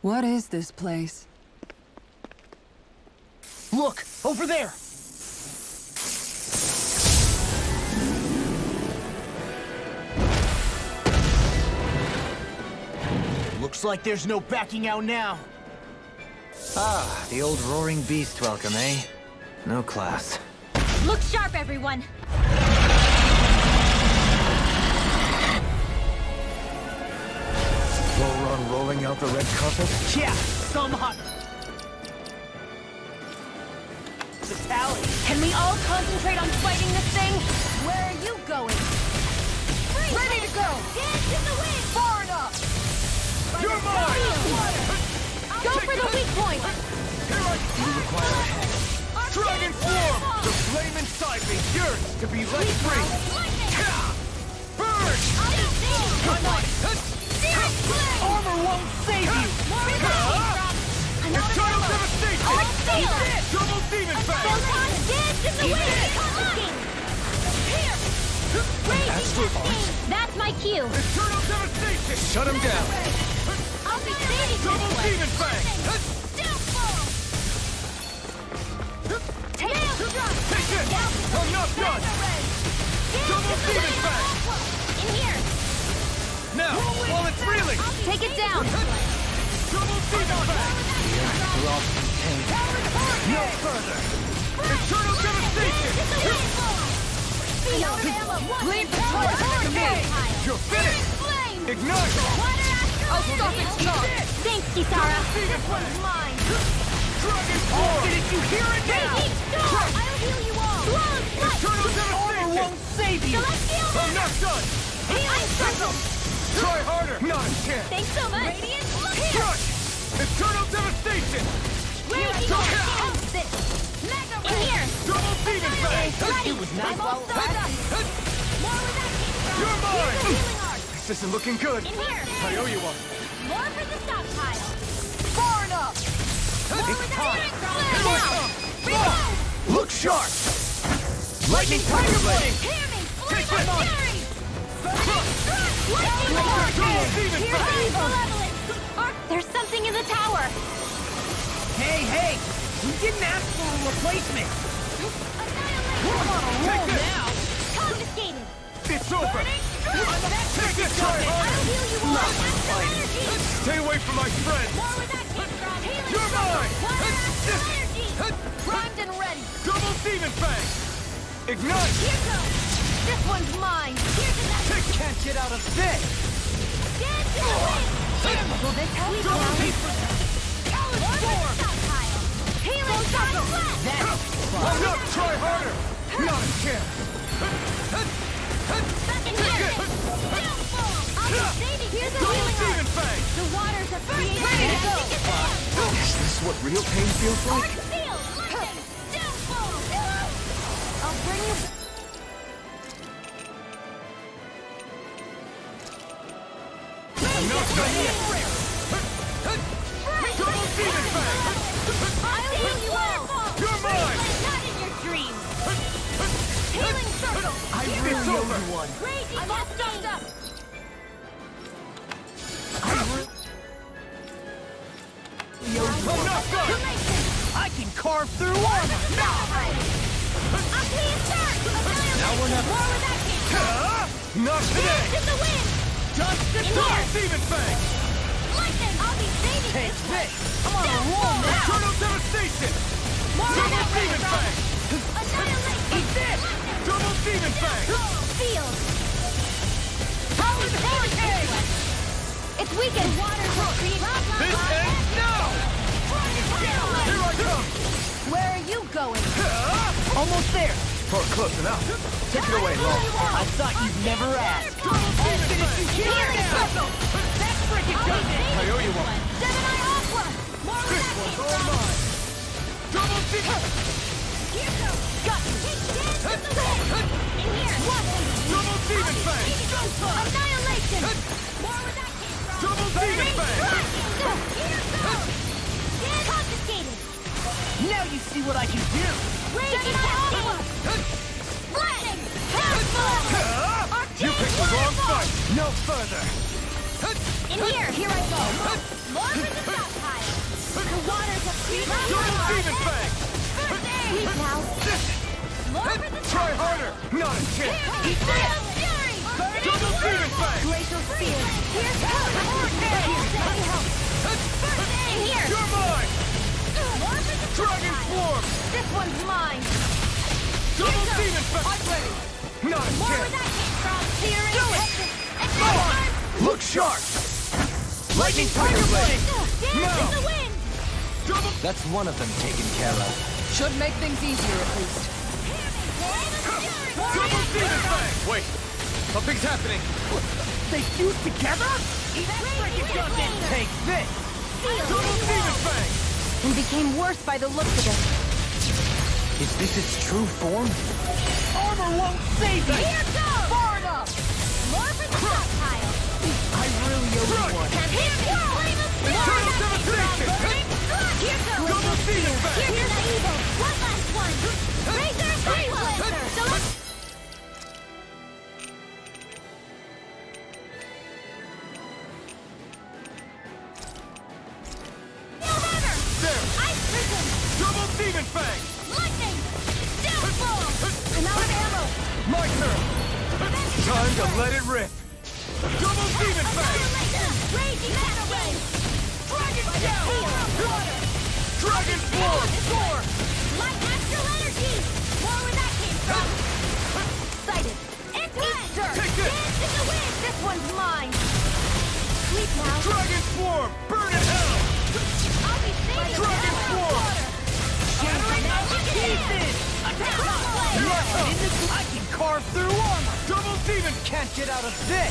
What is this place? Look! Over there! Looks like there's no backing out now. Ah, the old roaring beast welcome, eh? No class. Look sharp, everyone! Volron rolling out the red carpet? Yeah, some hot... fatality. Can we all concentrate on fighting this thing? Where are you going? Ready to go! Dance in the wind! Far enough! You're mine! Go for the weak point! Here I come! Dragon form! The flame inside me yearns to be let free! Burn! Armor won't save you! Eternal devastation! Double demon fang! Dance in the wind! That's my cue! Eternal devastation! Shut him down! I'll be saving Double demon fang! Take it! I'm not done! Double demon fang! In here! Now, while it's reeling! Take it down! Double demon fang! No further! Eternal devastation! Leave the You're finished! Ignite! I'll stop its charge! Thanks, Kisara! This one's mine! Dragon form! Did you hear it now? I'll heal you all! Eternal devastation! Won't save you! Celestial! I'm not done! Healing circle! Try harder! Not a chance! Thanks so much! Radiant Crush! Eternal devastation! In here! Double demon fang! Ready! It was nice I'm all while it filled up! More where that came from! You're mine! Here's the healing art! This isn't looking good! In here! I owe you one! More for the stockpile! Far enough! More where that came from! Here I come! Look sharp! Lightning tiger blade! Hear me! Take Flame this! of fury! Lightning Double torch! demon Here's fang! the malevolence! There's something in the tower! Hey! We didn't ask for a replacement! We're on a Take this! now! Confiscated! It's over! Take this! Try I'll harder! heal you all! Astral energy! Stay away from my friends! More where that came from! Healing You're mine! Water astral energy! Primed and ready! Double demon fang! Ignite! Here goes! This one's mine! Here's another! Can't get out of this! Dance in the wind! Will this help you Double now? demon Callous storm! Stockpile! Healing circle! I'm not! Try harder! Not a chance! In here! I'll be saving! Here's a Double healing demon art! fang! The waters are created! Ready to go! Is this what real pain feels like? Art sealed! Lightning! Downfall! I'll bring you... I'm not done yet! Double demon fang! I'll heal you all! You're mine! Not in your dreams! Healing circle! I It's really owe over. you one. Raging I'm all stocked up! I'm not done! I can carve through armor! Now we're not... More where that came from! Not today! Dance in the wind! Just In double here. demon fang! Lightning! I'll be saving Take this one! this! I'm on a roll now! Eternal devastation! More where Double that came demon from! fang! Annihilate! Eat this! Double demon fang! Field! I'll be saving this one! It's weakened! Waters will create... This ends now! Here I come! Where are you going? Almost there! Or close enough. Take it away, Lo. I thought you'd never ask. I'll finish you here now! That's freaking does it! I owe you one. Gemini Aqua! More where that came from! Double team! Here goes! Got you! Dance with the wind! In here! What? Double demon fang! Annihilation! More where that came from! Double demon fang! Here goes! Confiscated! Now you see what I can do! Raging Aqua! Lightning! You picked the wrong fight! No further! In here! Here I go! More for the stockpile! The waters have creeped out! Double demon fang! Sleep now! More for the Try harder! Not a chance! Eat this! Fury! Double demon fang! Glacial Spear! Here's help! Steady help! In here! You're mine! More for the Dragon stockpile! Swarm! This one's mine! Double demon fang! I'm ready! Not a More where chance! that came from! Theory! Do it! Look sharp! Lightning Tiger Blade! Dance in the wind! Double... That's one of them taken care of. Should make things easier at least. Double demon fang! Wait! Something's happening! They fused together? That freaking does it! Take this! Double demon fang! And became worse by the looks of it. Is this its true form? Armor won't save me! Here goes! Far enough! More for the stockpile! I really owe you one. And here goes! Eternal devastation! Here goes! Double demon fang! Here's the evil! One last one! Razor Blazer! So let's... There! Ice Prism! Double demon fang! Lightning! Downfall! I'm out of ammo! My turn! Time to let it rip! Double demon fang! Raging Pathway! Dragon Shower! Water! Dragon Swarm! Score! Light Astral Energy! More where that came from! Sighted! It's Easter! Take this! Dance in the wind! This one's mine! Sleep now! Dragon Swarm! Burn in hell! I'll be saving Dragon you! Swarm! Shattering out the pieces! I can carve through armor! Double demon! Can't get out of this!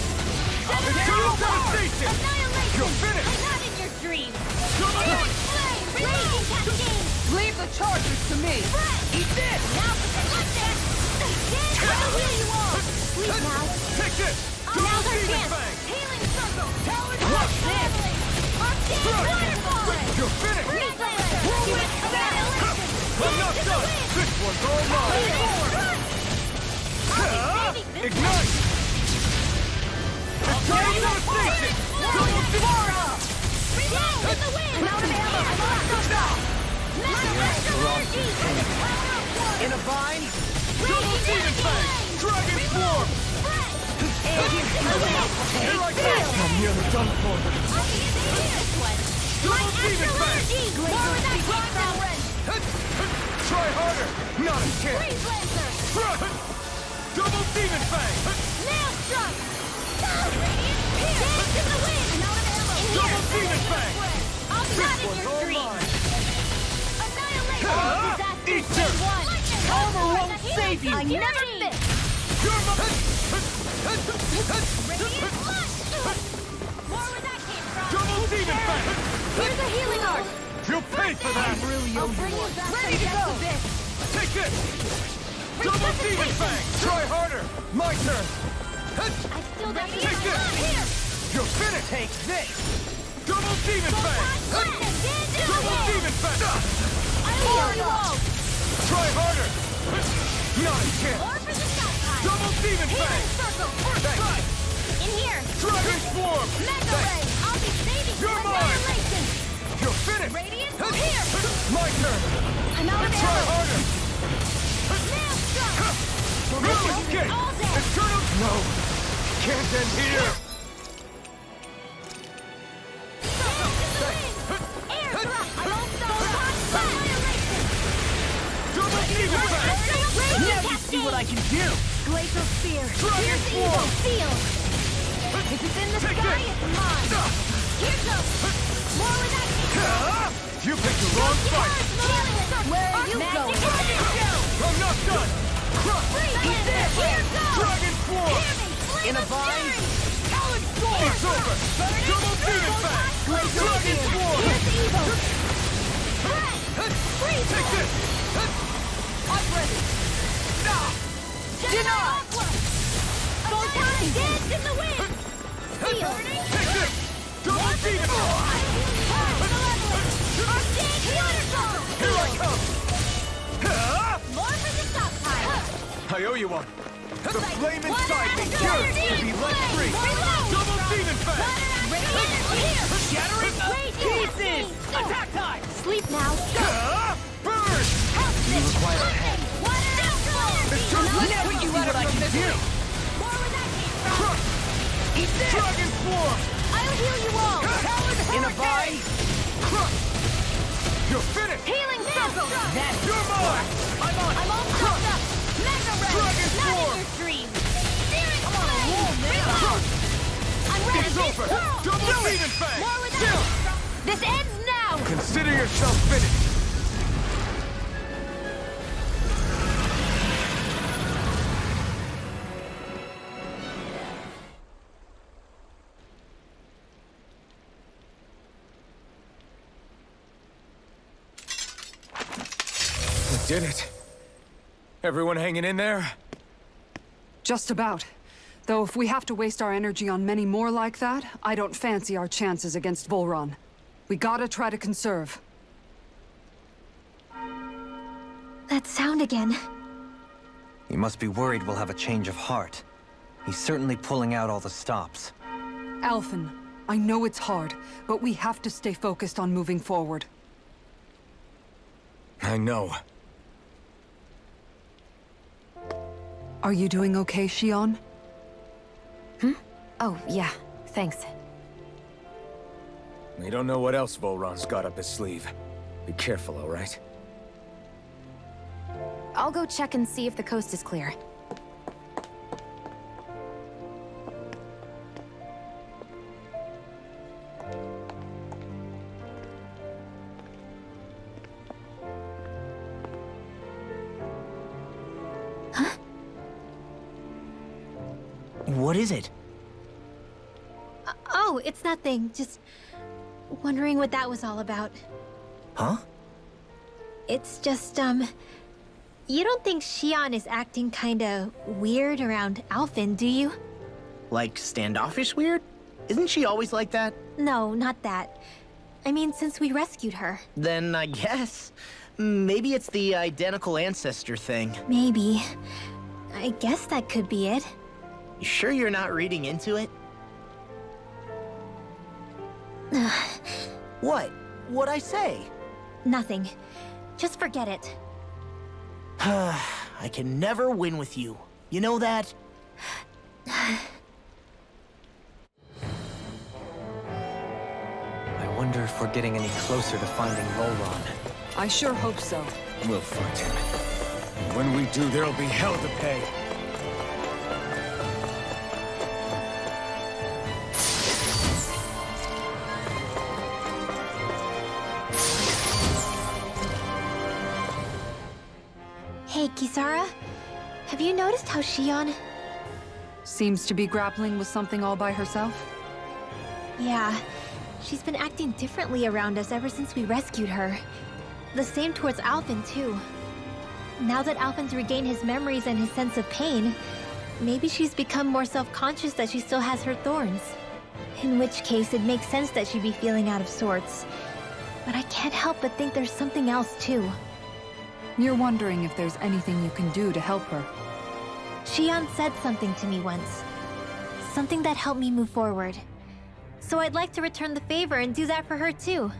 Eternal devastation! Annihilation! You're finished! I'm not in your dream! Double demon! Flame! Raging Cascade! Leave the charges to me. Eat this! Now for the lightning! Dance with the wheel you are! Sleep now! Take this! Double Now's our demon chance! fang! Healing Circle! Talon What's this? Arcane Waterfall! You're finished! Freeze Laser! Annihilation! I'm not Dance in the done! wind! This one's all mine! Ignite! Eternal devastation! Double demon! Dance in the wind! I'm out of ammo! In a vine? Double demon fang! Dragon Swarm! Here I go! I'm nearly done for. Double demon fang! Try harder! Not a chance! Double demon fang! Double demon fang! Easter! Armor won't save you! I never miss! You're my... More where that came from! Double demon fang! Here's a healing art! You'll pay for that! I'll bring you back ready to go! Take this! Double demon fang! Try harder! My turn! I still got the Take this! Here! You're finished! Take this! Double demon fang! Double demon fang! Try harder! Not a chance! More for the stockpile! Double demon fang! Circle! Thanks! In here! Dragon Swarm! Mega Ray! I'll be saving You're you! mine! Annihilation! You're finished! Radiant here! My turn! I'm out of Try ammo! harder! Maelstrom! No escape! All day! Eternal... No! Can't end here! Air thrust! I won't stop! Annihilation! Double demon fang! Now you see what I can do! Glacial Spear! Dragon Here's the evil! Swarm! Seal! If it's in the Take sky, this! it's mine! Here goes! More where that came from! You picked the wrong fight! Where are you going? I'm not done! He's there! Here goes! Dragon Swarm! In a bind! Talon Storm! It's over! Double Demon Fang! Dragon Swarm! Here's evil! Freeze! Take this! I'm ready! Deny! Photon dance in the wind! Seal! Take this! Double Demon Fang! Arctic Waterfall! Here I come! More for the stockpile! I owe you one. The flame inside me yearns to be let free! Double Demon Fang! Shattering pieces! Attack time! Sleep now! Burn! You require a hand. It's too late! Let me see what I can do! More where that came from! Eat this! Dragon Swarm! I'll heal you all! In a bind! You're finished! Healing circle! You're mine! I'm all stocked up! Mega Red! Dragon Not Swarm! in your dream! Searing flame! I'm ready! It's over! Double Demon Fang! More with that! This ends now! Consider yourself finished! We did it! Everyone hanging in there? Just about. Though if we have to waste our energy on many more like that, I don't fancy our chances against Volron. We gotta try to conserve. That sound again. You must be worried we'll have a change of heart. He's certainly pulling out all the stops. Alphen, I know it's hard, but we have to stay focused on moving forward. I know. Are you doing okay, Shion? Oh, yeah. Thanks. We don't know what else Volron's got up his sleeve. Be careful, all right? I'll go check and see if the coast is clear. What is it? Oh, it's nothing. Just wondering what that was all about. Huh? It's just, you don't think Shion is acting kinda weird around Alphen, do you? Like standoffish weird? Isn't she always like that? No, not that. I mean, since we rescued her. Then I guess. Maybe it's the identical ancestor thing. Maybe. I guess that could be it. You sure you're not reading into it? What? What'd I say? Nothing. Just forget it. I can never win with you. You know that? I wonder if we're getting any closer to finding Volron. I sure hope so. We'll find him. And when we do, there'll be hell to pay. Hey, Kisara? Have you noticed how Shion... Seems to be grappling with something all by herself? Yeah, she's been acting differently around us ever since we rescued her. The same towards Alphen, too. Now that Alphen's regained his memories and his sense of pain, maybe she's become more self-conscious that she still has her thorns. In which case, it makes sense that she'd be feeling out of sorts. But I can't help but think there's something else, too. You're wondering if there's anything you can do to help her. Shion said something to me once. Something that helped me move forward. So I'd like to return the favor and do that for her too.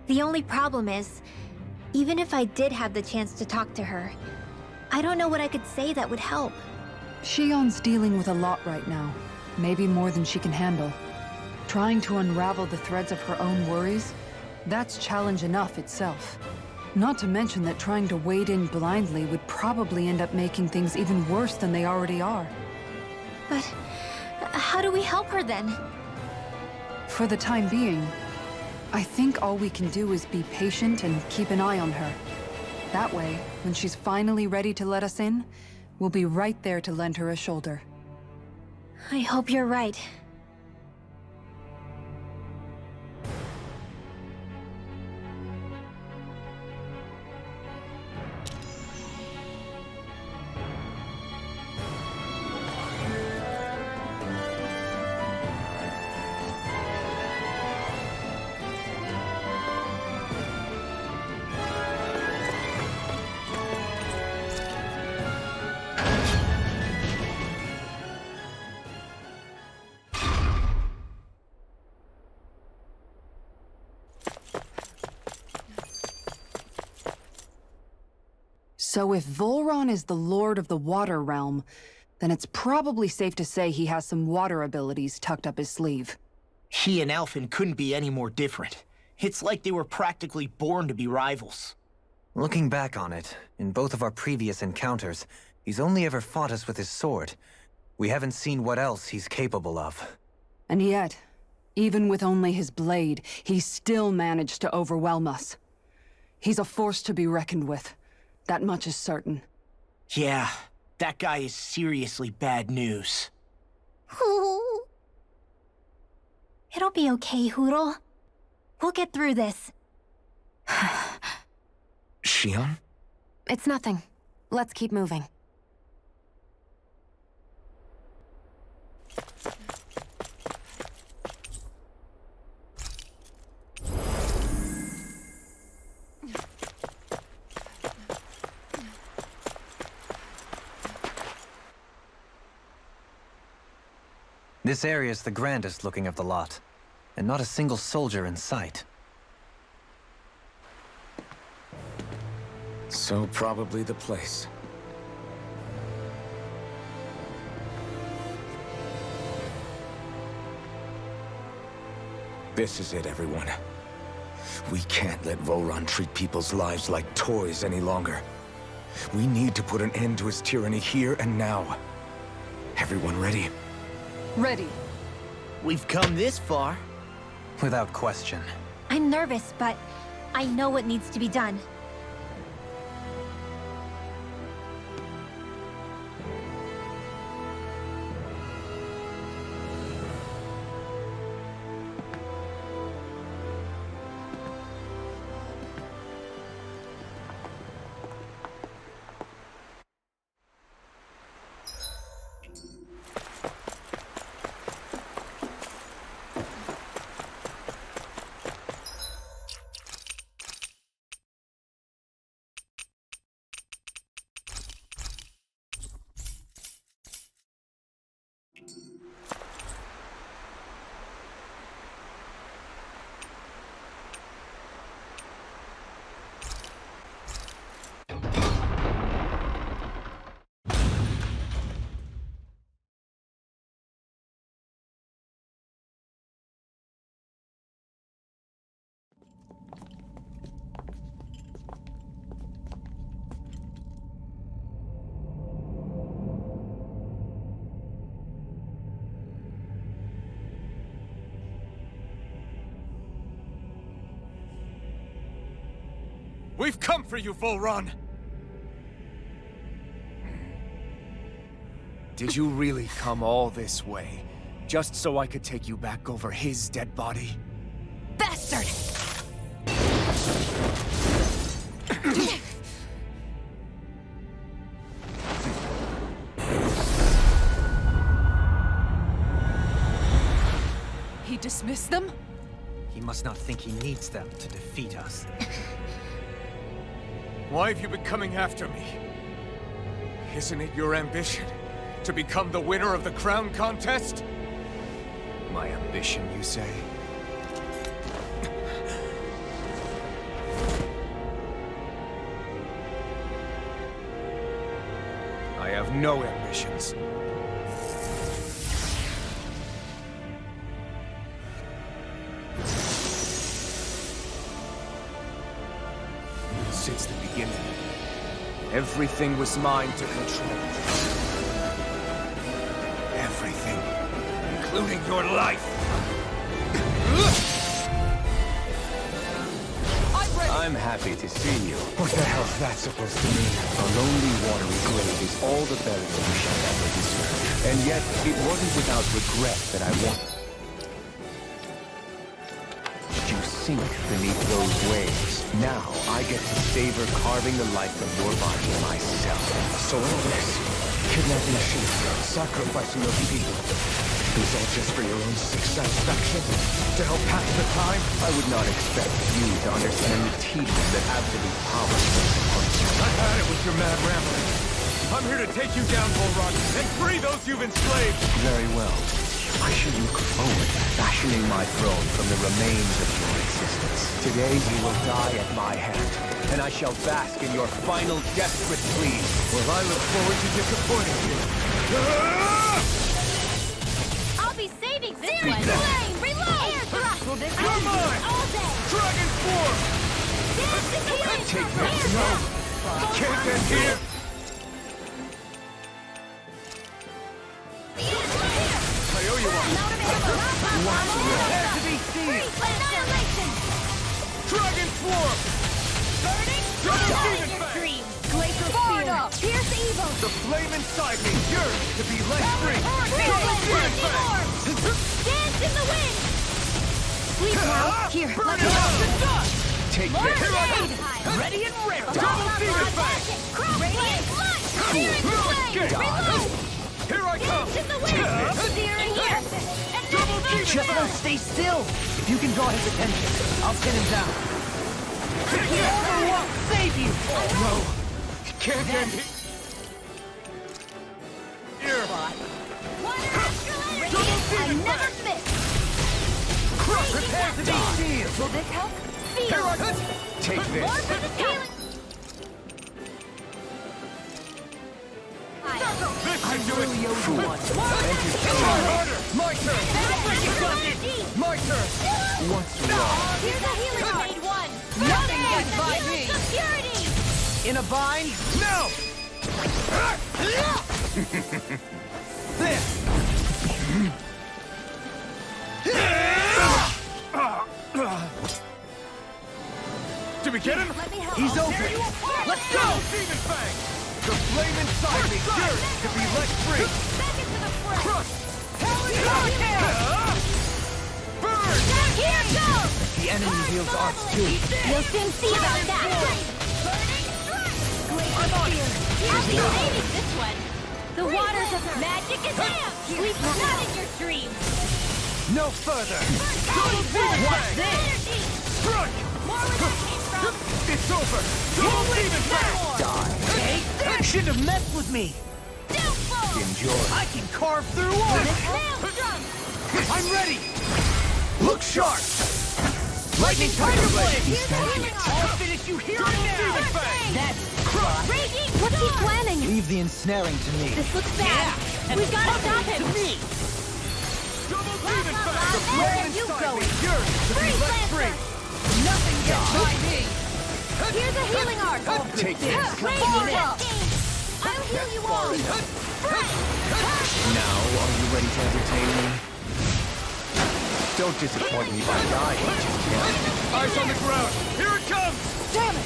The only problem is, even if I did have the chance to talk to her, I don't know what I could say that would help. Shion's dealing with a lot right now. Maybe more than she can handle. Trying to unravel the threads of her own worries? That's challenge enough itself. Not to mention that trying to wade in blindly would probably end up making things even worse than they already are. But how do we help her then? For the time being, I think all we can do is be patient and keep an eye on her. That way, when she's finally ready to let us in, we'll be right there to lend her a shoulder. I hope you're right. So if Volron is the Lord of the Water Realm, then it's probably safe to say he has some water abilities tucked up his sleeve. He and Alphen couldn't be any more different. It's like they were practically born to be rivals. Looking back on it, in both of our previous encounters, he's only ever fought us with his sword. We haven't seen what else he's capable of. And yet, even with only his blade, he still managed to overwhelm us. He's a force to be reckoned with. That much is certain. Yeah, that guy is seriously bad news. It'll be okay, Huro. We'll get through this. Shion? It's nothing. Let's keep moving. This area's the grandest looking of the lot, and not a single soldier in sight. So probably the place. This is it, everyone. We can't let Volron treat people's lives like toys any longer. We need to put an end to his tyranny here and now. Everyone ready? Ready. We've come this far. Without question. I'm nervous, but I know what needs to be done. We've come for you, Volron! Did you really come all this way, just so I could take you back over his dead body? Bastard! He dismissed them? He must not think he needs them to defeat us. Why have you been coming after me? Isn't it your ambition to become the winner of the crown contest? My ambition, you say? I have no ambitions. Since the beginning, everything was mine to control. Everything, including your life. I'm happy to see you. What the hell's that supposed to mean? A lonely, watery grave is all the burial you shall ever deserve. And yet, it wasn't without regret that I wanted you sink beneath those waves. Now, I get to savor carving the life from your body myself. So all this, kidnapping sheep, sacrificing those people, it was all just for your own sick satisfaction? To help pass the time? I would not expect you to understand the tedium that absolute power brings upon you. I've had it with your mad rambling. I'm here to take you down, Bullrock, and free those you've enslaved! Very well. I should look forward to fashioning my throne from the remains of your existence. Today you will die at my hand, and I shall bask in your final desperate pleas. Well, I look forward to disappointing you. I'll be saving this one. Flame, reload! Air thrust will this You're mine! all day. Dragon form! Dance the healing Take from this. air No! thrust. Can't end here! I owe you one! Prepare to be seized. Annihilation! Dragon form! Burning! Double Die demon in your fang! dreams! Glacial spear! Pierce evil! The flame inside me yearns to be let free! Double demon Burning fang! orb! Dance in the wind! Sleep now! Here, Burn let it me up go! to dust! Take More this! blade! Ready and raring! Double demon fang! Radiant light! Searing flame! Reload! Here I come! Dance in the wind! Searing here! Double demon Just fang! stay still! If you can draw his attention, I'll pin him down. Order won't save you! No! Can't end it! Here! Double I demon never fang! miss! Prepare to be sealed! Will this help? Here Feel! I come! Take More this! for the healing! This should do it! Entertain. Harder! My turn! My turn! What's wrong? Here's a healing made one! Nothing gets by me! Security! In a bind? Now! This! Did we get him? Let me help. He's I'll open. tear you apart. Let's go! Double demon fang! The flame inside me yearns to be let free! Back into the fray! Crush! Burn! Burn! Here goes! The enemy wields arts too. You'll soon see about that! Burning strike! Glacial spear! I'll be saving this one! The waters of magic is out! Sleep not in your dreams! No further! Double demon What's fang! this? Strike! More where that came from! It's over! Double demon fang! Hey, you shouldn't have messed with me! Doomful! Enjoy. I can carve through armor! Maelstrom! I'm ready! Look sharp! Lightning Tiger Blade! Here's a healing I'll arm! finish you here Double and now! demon fang! That's Raging What's he planning? Leave the ensnaring to me. This looks bad! We've got to stop him! Double demon fang! The flame you inside going? me yearns to be Freeze let free! Lancer! Nothing gets by me! Here's a healing arm! Take this! Raging Wall! I'll heal you all! Now, are you ready to entertain me? Don't disappoint me by dying just yet. Eyes on the ground! Here it comes! Damn it!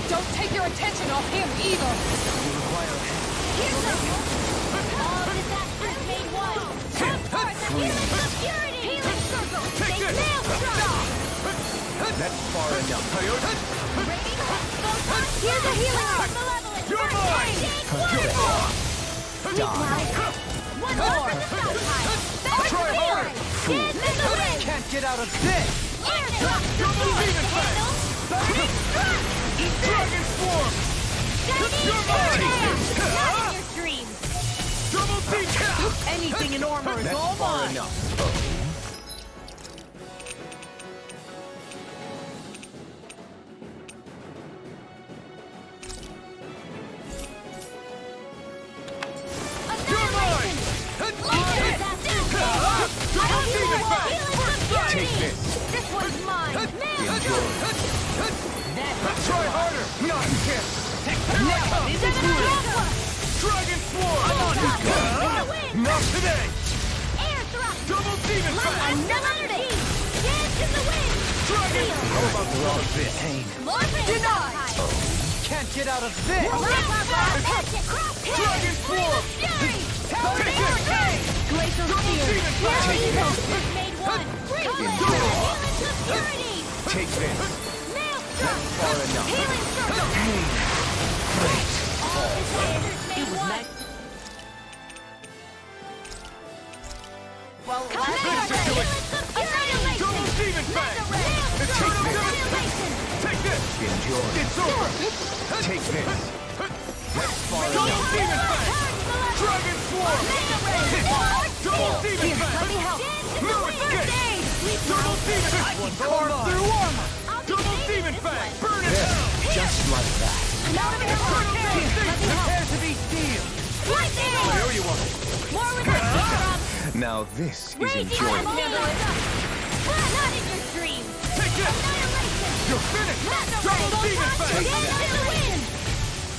Don't take your attention off him either! Here's the... All disasters made one! Come forth and healing security! Healing circle! Take Make this! Maelstrom! That's far enough. Here's a healing arm! Malevolent! You're First mine! aid! Take one! Sleep now! One more for the stockpile! Back to the line! Dance in the wind! Can't get out of this! Air thrust! Double demon fang! Burning strike! Dragon form! Shining Furnace! Not in your dreams! Double demon! Anything in armor is That's all far mine! enough. Annihilation! Double demon fang! Take this. This one's mine! Enjoy. Try harder! Not kiss! Dragon form! Not today! Air thrust! Double How about some of this? Pain. Denied! Can't get out of this! Dragon Swarm! Take it! Glacial Spear! Pure evil! Made one! Security! Take this. Maelstrom! Far enough. Healing Circle! Pain. Great. All desires made one! Well, Double Demon Fang! Take this! Enjoy. It's over! Take this. Double Demon Fang! Dragon Swarm! Double Demon Fang! Let me help! No escape! Double Demon Fang! Carve through armor! Double Demon Fang! Burn it down! Just like that. Prepare to be sealed! I owe you one! More with us, Now this is Raging enjoyable. Not in your dreams! Take this! Annihilation! You're finished! Master Double Ray! Demon Fang! Get to the win!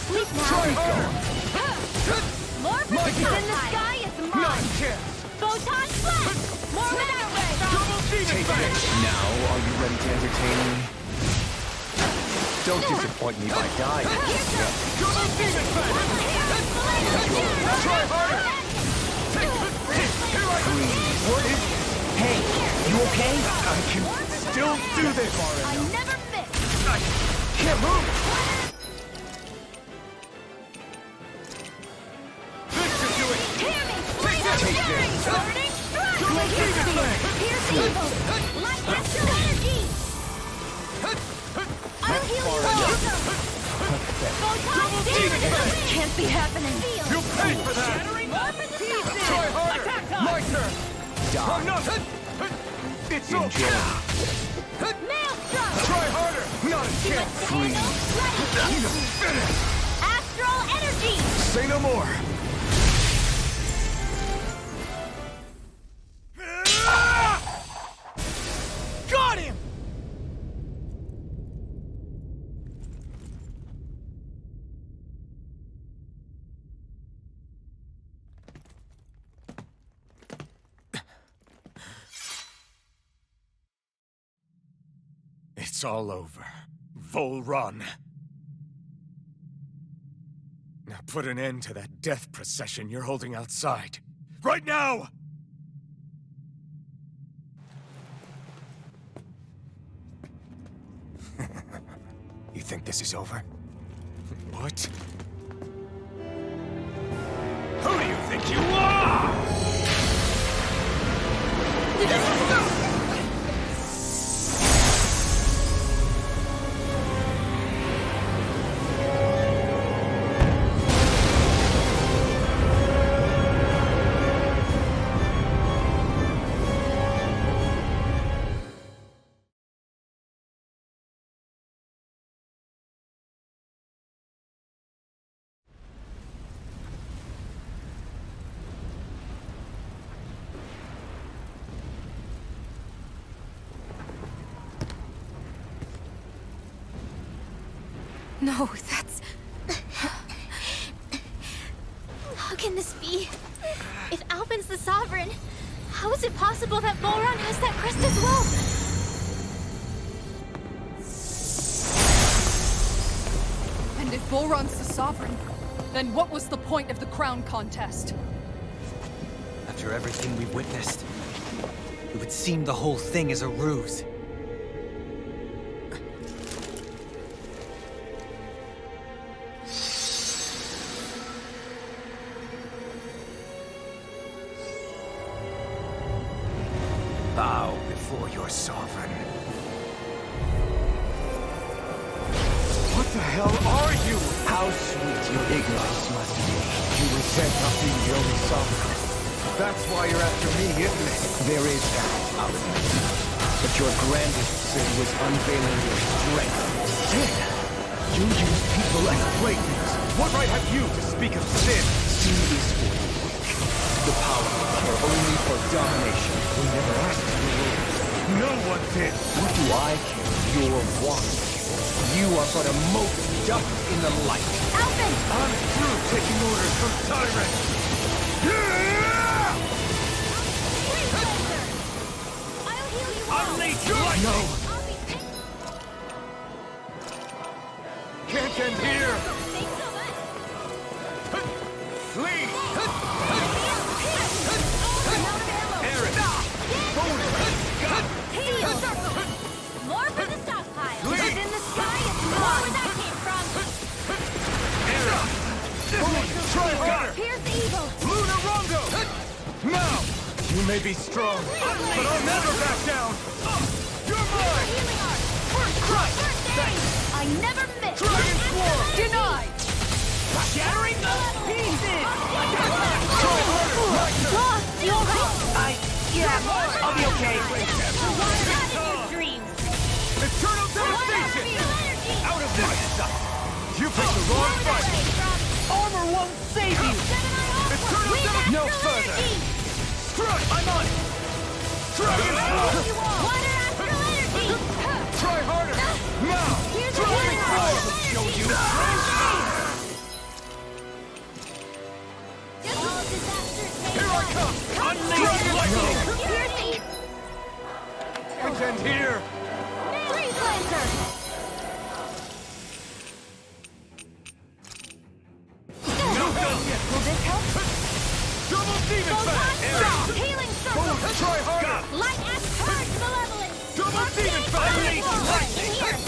Sleep now! Try harder! More precision in the sky is Not mine! a chance! Photon blast! More Master Ray! Double Demon Take Fang! this. Now, are you ready to entertain me? Don't disappoint me by dying. Double Demon Fang! Try harder! Here I go! What is it? Hey, you okay? I can still do this! I never miss! I can't move! This should do it! Hear me! Take this! Burning strike! Double Demon Fang! Pierce evil! Light astral energy! I'll heal you all! Photon Demon Fang! can't be happening! You paid for that! Try harder! My turn! I'm not... It's Enjoy. okay! Maelstrom! Try harder! Not a chance! Finish! Astral energy! Say no more. Got him! It's all over. Vol Run. Now put an end to that death procession you're holding outside. Right now! You think this is over? What? Who do you think you are? No, that's... How can this be? If Alvin's the Sovereign, how is it possible that Volron has that crest as well? And if Volron's the Sovereign, then what was the point of the crown contest? After everything we witnessed, it would seem the whole thing is a ruse. Bow before your sovereign. What the hell are you? How sweet your ignorance must be. You resent not being the only sovereign. That's why you're after me, isn't it? There is that, Alma. But your grandest sin was unveiling your strength. Sin? You use people as playthings. What right have you to speak of sin? Sin is for the weak. The power to care only for domination. We never asked for rules. No one did. What do I care? You're one. You are but a mote dust in the light. Alvin! I'm through taking orders from tyrants. I'll heal you all! Unleash light! No! may be strong, but I'll never back down! You're mine! Healing art! First strike! I never miss! Dragon Swarm! Denied! Shattering the pieces! You alright? Yeah, I'll be okay. Not in your dreams! Eternal devastation! Energy! Out of my sight! You picked the wrong fight! Armor won't save you! Eternal devastation! No further! Strike! I'm on it! Dragon Swarm! Water astral energy! Try harder! Now! Dragon Swarm! Show you! All disasters may Here I come! Unleash lightning! Pretend here! Freeze Lancer! No done yet! Will this help? Double demon fang! Healing circle! Try harder! Light axe purge malevolence! Double demon fang! Lightning! Here!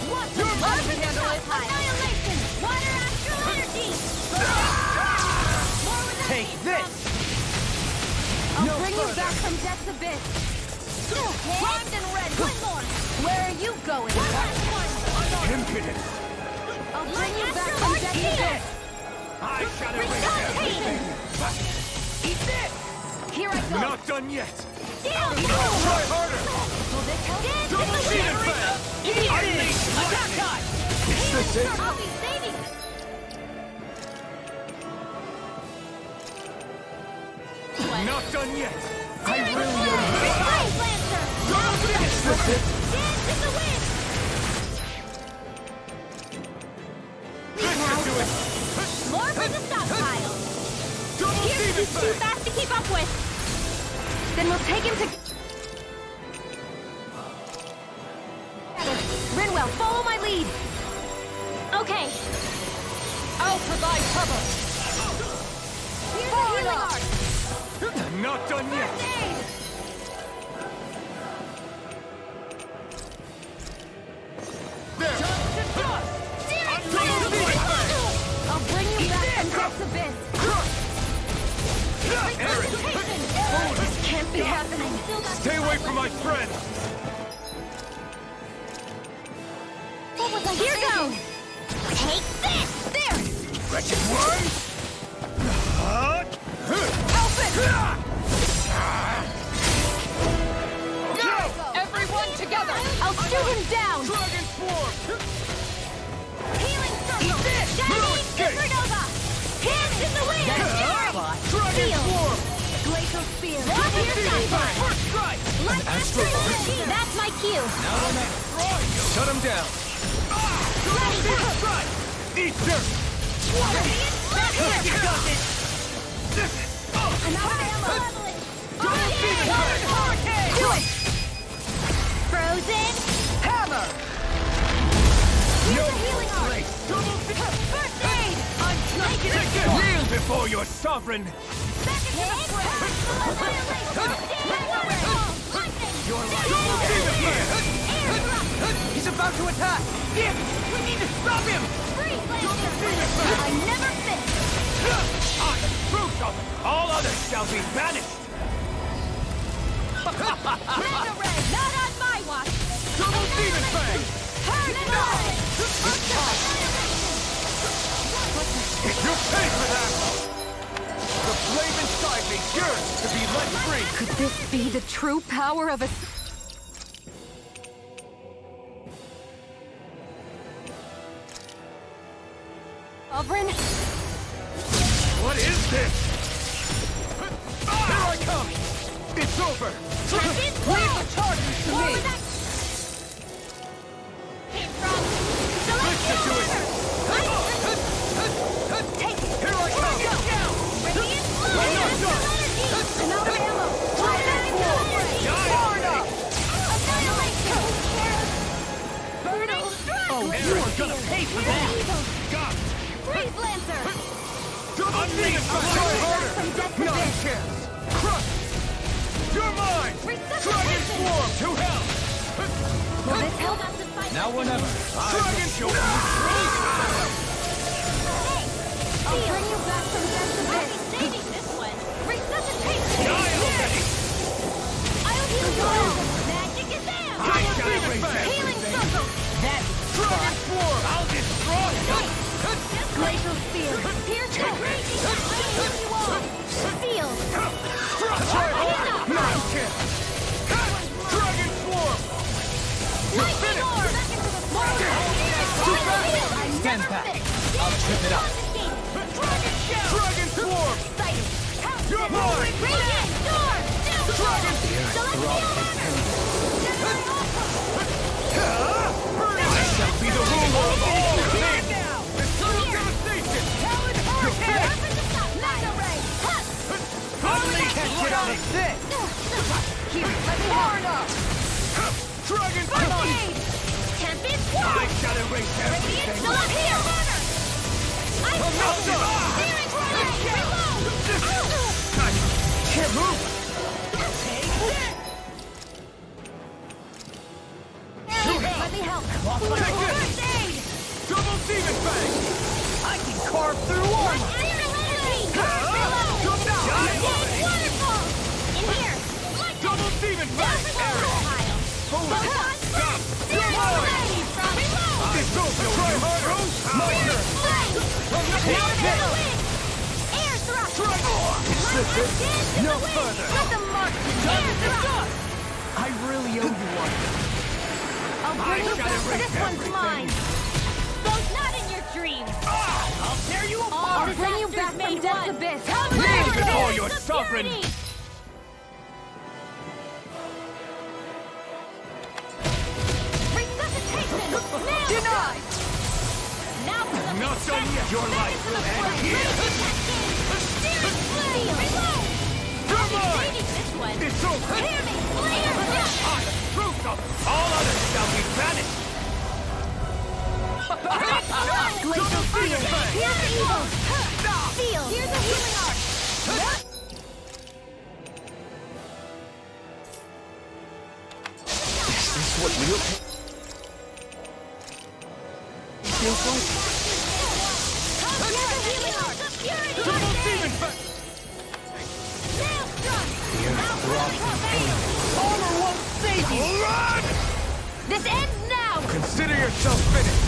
What the Annihilation! Water astral energy! Take this! I'll bring you back from death's abyss! Primed and ready! One more! Where are you going? One last one! Impudence! I'll bring you back from death's abyss! I shall erase everything! Eat this! Here I go! Not done yet! Down! Try harder! Will this help? Double demon fang! Unleash lightning! Is this it? I'll be saving! Not done yet! I really am. Freeze Lancer! Is this it? Dance in the wind! This should do it! More for the stockpile! Double Here's demon too fang! fast to keep up with! Then we'll take him to... Rinwell, follow my lead! Okay. I'll provide cover! Here's the healing art! Not done yet! There! I'll bring you back from death's abyss! Eric! Oh, this can't be happening! Stay away from my friend! What was I Here goes! Take this! There! Wretched one! No! Everyone together! I'll shoot him down! Dragon Swarm! Healing circle! Shining supernova! Hands in the wind! Dragon Swarm! Glacial spear! Walk your sacrifice! First strike! Light astral energy! That's my cue! Shut him down! Ready! First strike! Eat dirt! Do it! Frozen! Hammer! Here's the healing art! First aid! I'm taking it! Kneel before your sovereign! Back into the fray! Your life! He's about to attack! We need to stop him! I never miss! I am true sovereign! All others shall be banished! Mega ray! Not on my watch! Double demon fang! Hurt blood! You pay for that! The flame inside me yearns to be let free! Could this be the true power of a... Sovereign? What is this? Here I come! It's over! Leave the charges to me! Came from... This should do it! Take it! Here I come! Radiant I'm not done! I'm out of ammo! Giant! Annihilation! Burning strike! Oh, you are gonna pay for that! Got it! Freeze Lancer! Double demon fang! Try harder! Not a chance! Crush! You're mine! Dragon Swarm to hell! Will this help us to fight? Now or never. Dragon Swarm! I'll bring you back from death's abyss! I'll be saving this one! Resuscitation! Die already! back! I'll trip it up! Dragon Swarm! You're mine! Radiant Storm! Dragon! I shall be the ruler of all things! Eternal devastation! You're finished! Finally can't get out of this! Here, let me enough! Dragon! Tempest I Swarm! shall erase Radiant everything! Storm here! I'm not done! Searing Reload! Can't move! Let me help! Take this! First aid! Double Demon Fang! I can carve through armor! Waterfall! In here! Double Demon Fang! You're mine! This goes to try harder! My turn! Air thrust! No further! Let them mark! Air thrust! I really owe you one. I'll bring you shall back. erase This one's everything. mine. Both not in your dreams. I'll tear you apart. I'll bring you back from death's abyss. Kneel before your sovereign! Resuscitation. Denied. Now for the Not done yet! Your life will end here! You're mine! This one. It's over! Hear me. Flare thrust. I am truth of all others shall be banished! Glacial Demon Fang! Here's the evil. Feel. Here's the healing arc. Is this what real... feels like? Here's the healing arc. Purity. Double Demon Fang! Maelstrom. Armor won't save you! Run! This ends now. Consider yourself finished!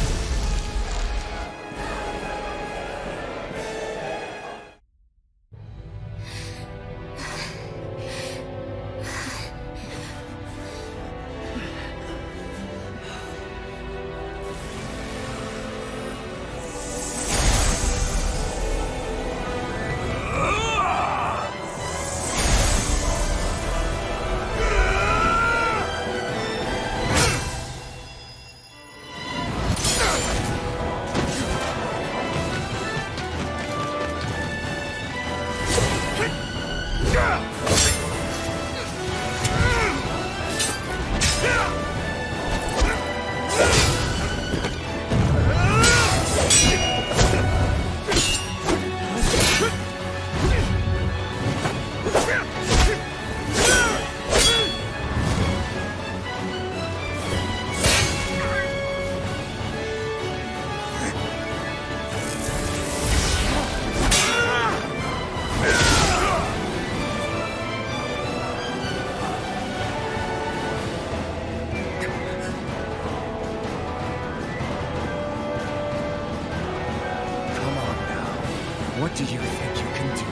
What do you think you can do?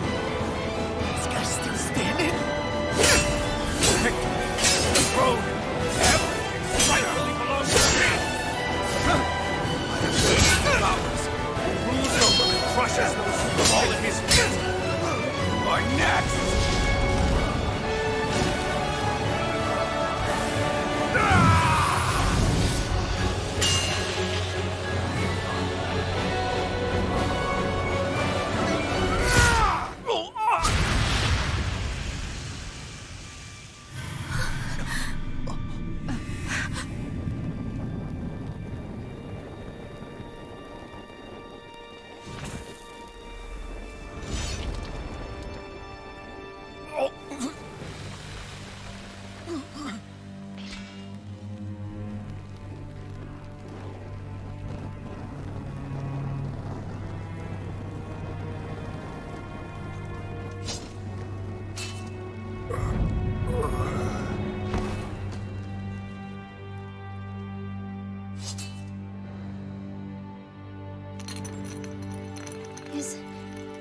This guy's still standing? The throne! Everything rightfully belongs to me! I have searched for hours. Rules over and crushes those who fall at his feet! You are next!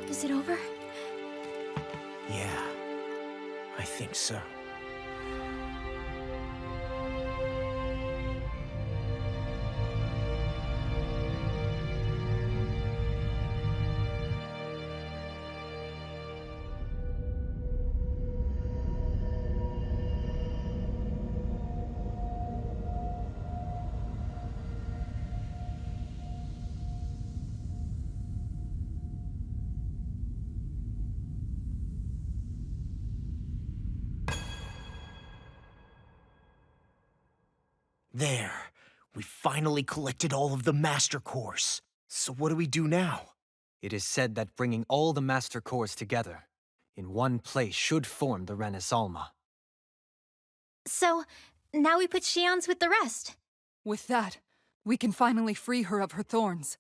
Is it over? Yeah, I think so. There. We finally collected all of the Master Cores. So what do we do now? It is said that bringing all the Master Cores together in one place should form the Renas Alma. So, now we put Xian's with the rest. With that, we can finally free her of her thorns.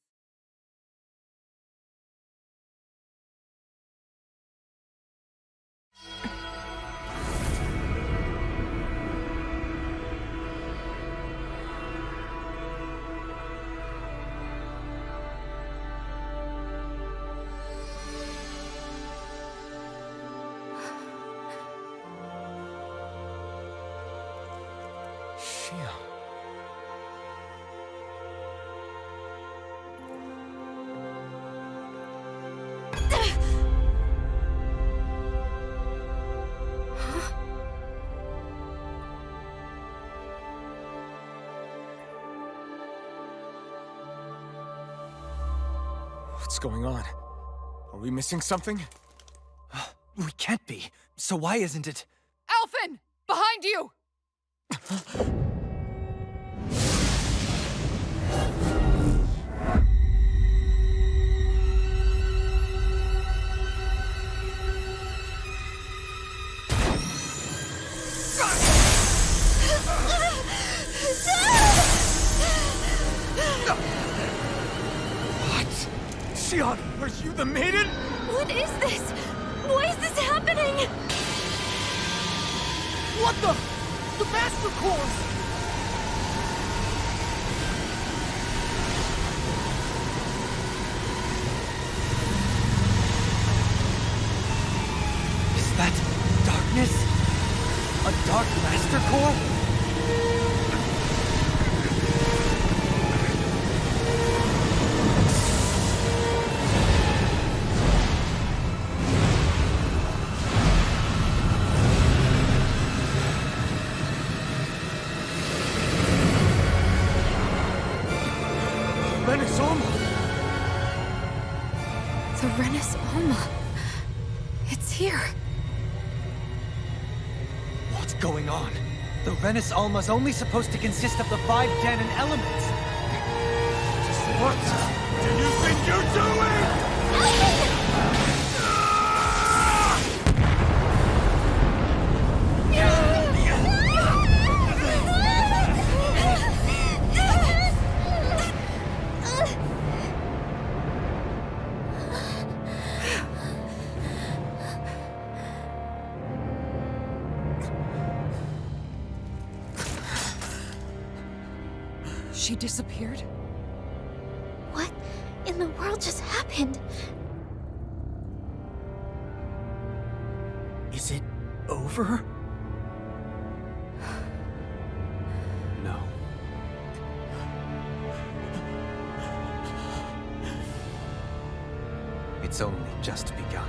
What's going on? Are we missing something? We can't be. So why isn't it? Alphen! Behind you! Xian, are you the maiden? What is this? Why is this happening? What the? The Master Cores! Is that darkness? A Dark Master Core? Renas Alma! The Renas Alma. It's here. What's going on? The Renas Alma's only supposed to consist of the 5 Danon elements. What do you think you're doing? She disappeared? What in the world just happened? Is it over? No. It's only just begun.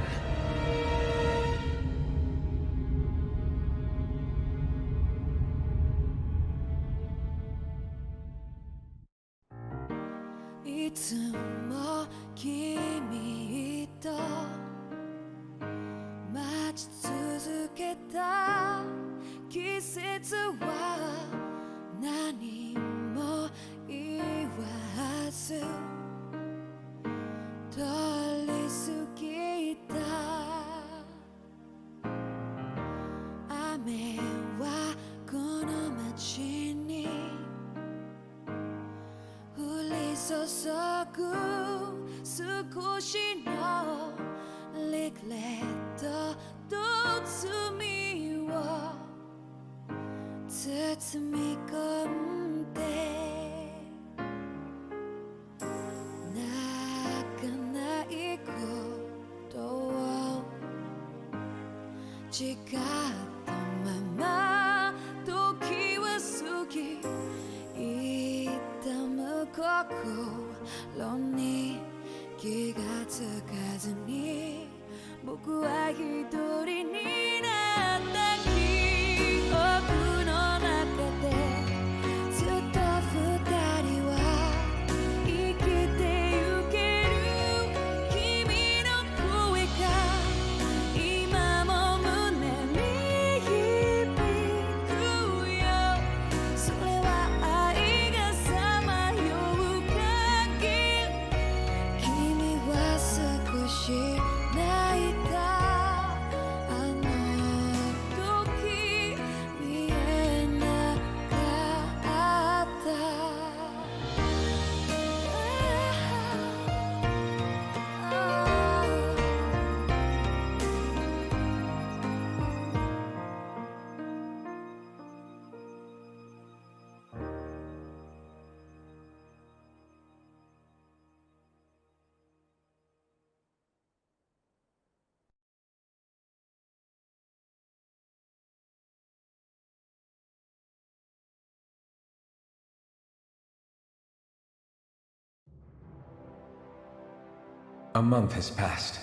A month has passed.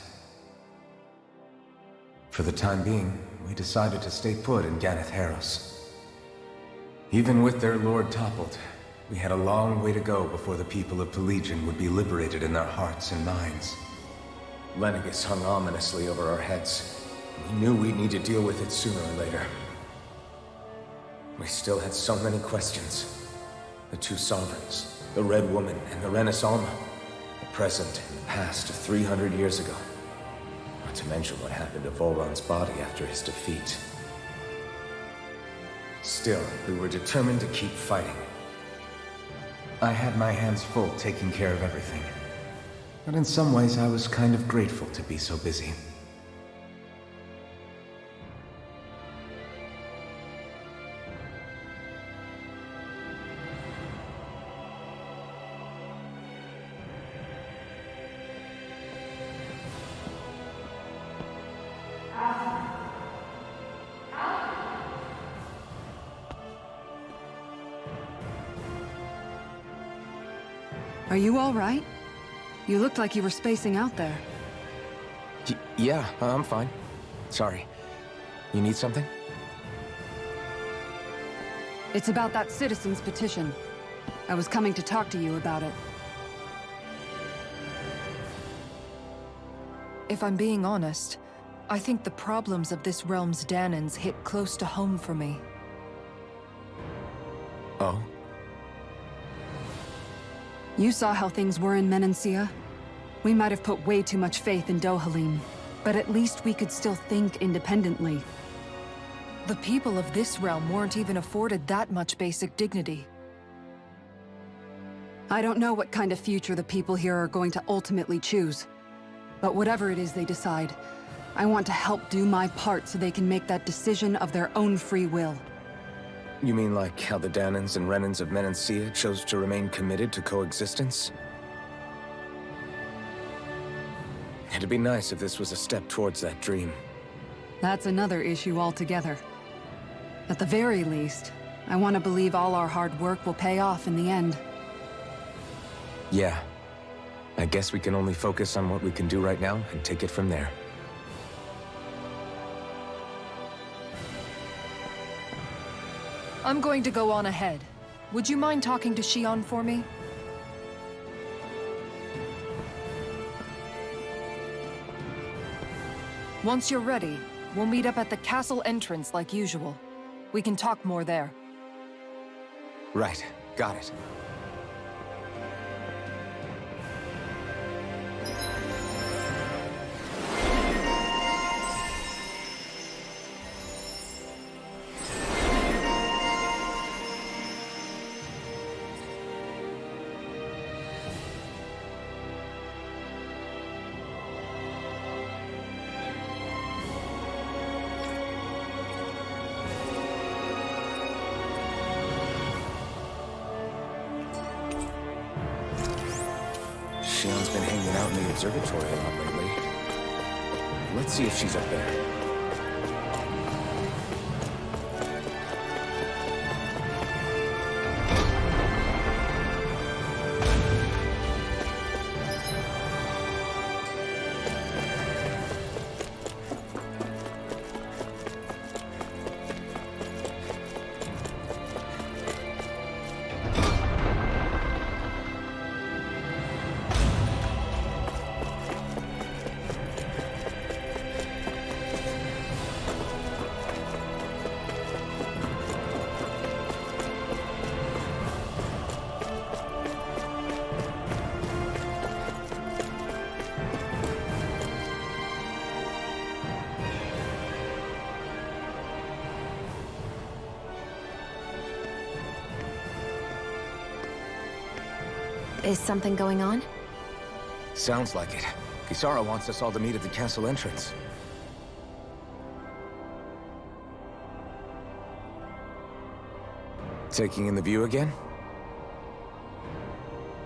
For the time being, we decided to stay put in Ganeth Harros. Even with their lord toppled, we had a long way to go before the people of Pelegion would be liberated in their hearts and minds. Lenegus hung ominously over our heads. We knew we'd need to deal with it sooner or later. We still had so many questions. The two sovereigns, the Red Woman and the Renas Alma, the present and the past of 300 years ago. Not to mention what happened to Volron's body after his defeat. Still, we were determined to keep fighting. I had my hands full taking care of everything. But in some ways, I was kind of grateful to be so busy. Are you all right? You looked like you were spacing out there. Yeah, I'm fine. Sorry. You need something? It's about that citizen's petition. I was coming to talk to you about it. If I'm being honest, I think the problems of this realm's Danans hit close to home for me. Oh? You saw how things were in Menancia. We might have put way too much faith in Dohalim, but at least we could still think independently. The people of this realm weren't even afforded that much basic dignity. I don't know what kind of future the people here are going to ultimately choose. But whatever it is they decide, I want to help do my part so they can make that decision of their own free will. You mean like how the Danans and Renans of Menancia chose to remain committed to coexistence? It'd be nice if this was a step towards that dream. That's another issue altogether. At the very least, I want to believe all our hard work will pay off in the end. Yeah. I guess we can only focus on what we can do right now and take it from there. I'm going to go on ahead. Would you mind talking to Shion for me? Once you're ready, we'll meet up at the castle entrance like usual. We can talk more there. Right. Got it. Shion's been hanging out in the observatory a lot lately. Let's see if she's up there. Is something going on? Sounds like it. Kisara wants us all to meet at the castle entrance. Taking in the view again?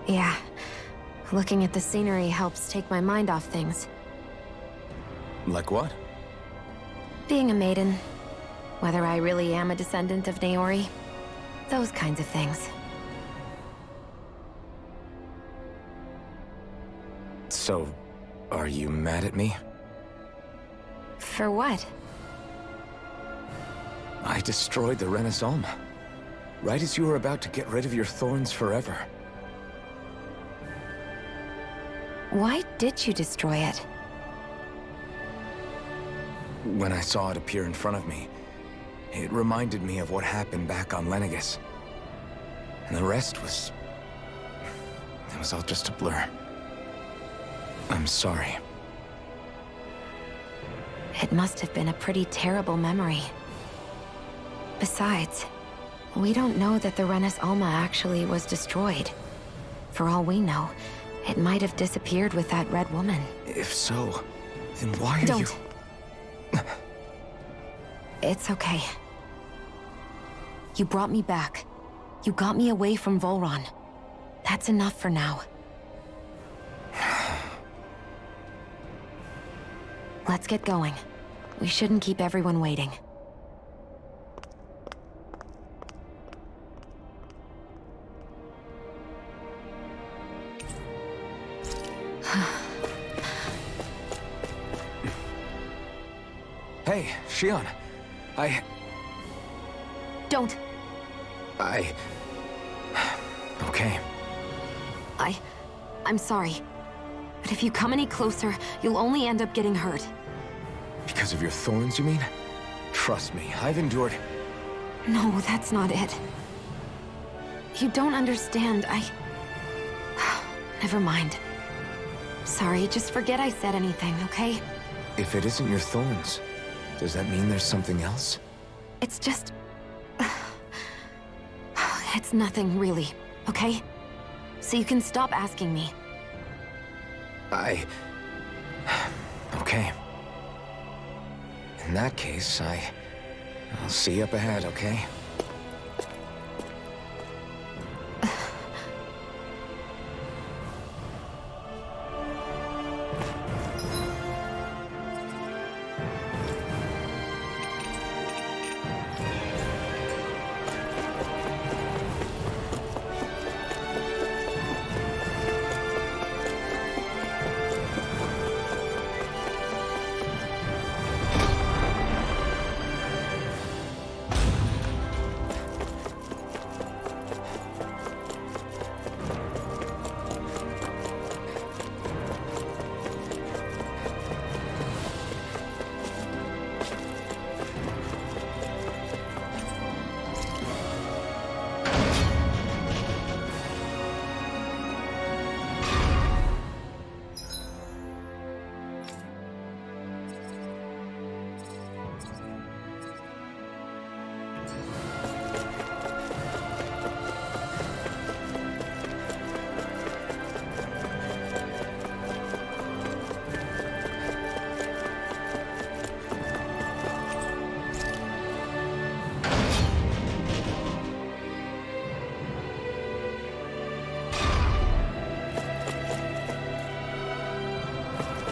Yeah. Looking at the scenery helps take my mind off things. Like what? Being a maiden. Whether I really am a descendant of Naori. Those kinds of things. So, Are you mad at me? For what? I destroyed the Renas Alma, right as you were about to get rid of your thorns forever. Why did you destroy it? When I saw it appear in front of me, it reminded me of what happened back on Lenegus. And the rest was... it was all just a blur. I'm sorry. It must have been a pretty terrible memory. Besides, we don't know that the Renas Alma actually was destroyed. For all we know, it might have disappeared with that red woman. If so, then why are Don't. you... It's okay. You brought me back. You got me away from Volron. That's enough for now. Let's get going. We shouldn't keep everyone waiting. Hey, Shion. Don't. Okay. I'm sorry. But if you come any closer, you'll only end up getting hurt. Because of your thorns, you mean? Trust me, I've endured... No, that's not it. You don't understand, Never mind. Sorry, just forget I said anything, okay? If it isn't your thorns, does that mean there's something else? It's just... It's nothing, really, okay? So you can stop asking me. Okay. In that case, I'll see you up ahead, okay?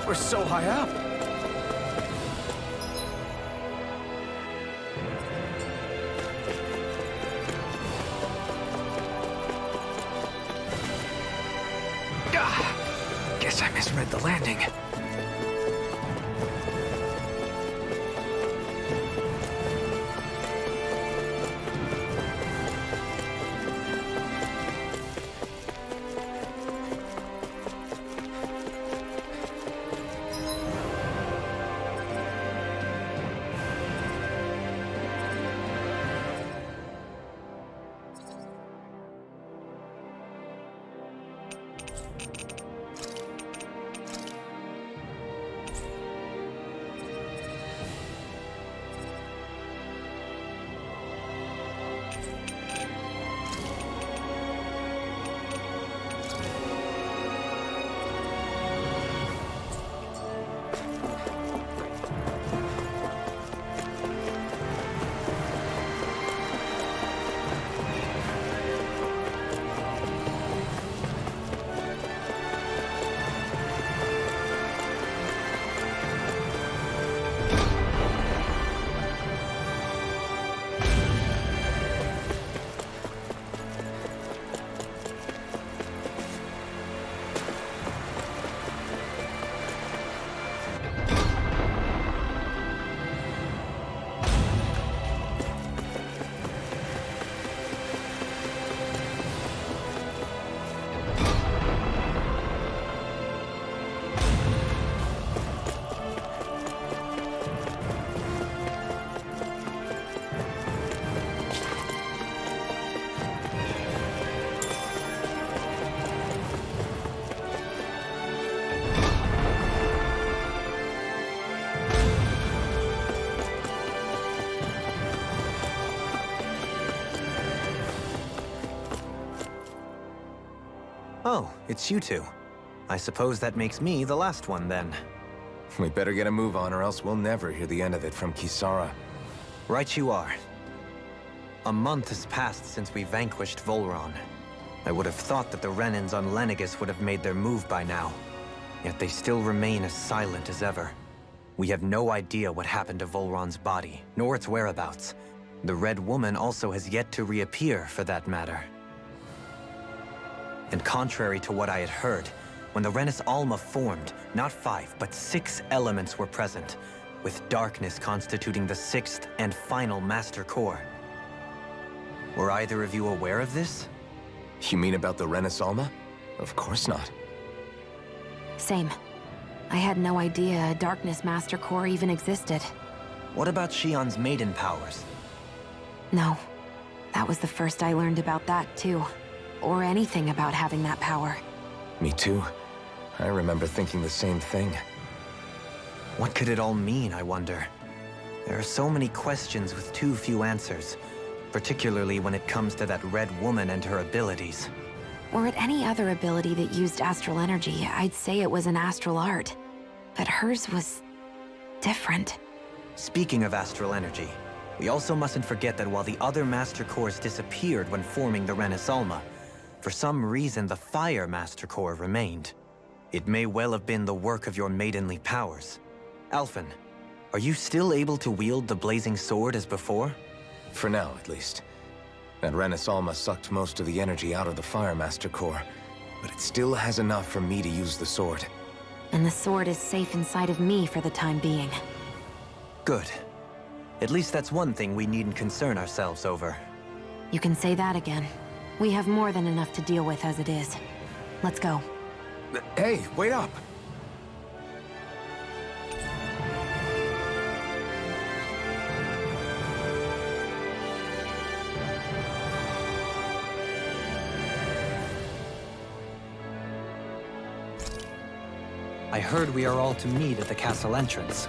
We're so high up. Guess I misread the landing. Oh, it's you two. I suppose that makes me the last one, then. We better get a move on, or else we'll never hear the end of it from Kisara. Right you are. A month has passed since we vanquished Volron. I would have thought that the Renans on Lenegis would have made their move by now. Yet they still remain as silent as ever. We have no idea what happened to Volron's body, nor its whereabouts. The Red Woman also has yet to reappear, for that matter. And contrary to what I had heard, when the Renas Alma formed, not 5, but 6 elements were present, with darkness constituting the 6th and final Master Core. Were either of you aware of this? You mean about the Renas Alma? Of course not. Same. I had no idea a Darkness Master Core even existed. What about Shion's maiden powers? No. That was the first I learned about that, too. Or anything about having that power. Me too. I remember thinking the same thing. What could it all mean, I wonder? There are so many questions with too few answers, particularly when it comes to that Red Woman and her abilities. Were it any other ability that used astral energy, I'd say it was an astral art. But hers was different. Speaking of astral energy, we also mustn't forget that while the other Master Cores disappeared when forming the Renas Alma, for some reason the Fire Master Core remained. It may well have been the work of your maidenly powers. Alphen, are you still able to wield the blazing sword as before? For now, at least. That Renas Alma sucked most of the energy out of the Fire Master Core, but it still has enough for me to use the sword. And the sword is safe inside of me for the time being. Good. At least that's one thing we needn't concern ourselves over. You can say that again. We have more than enough to deal with as it is. Let's go. Hey, wait up! I heard we are all to meet at the castle entrance.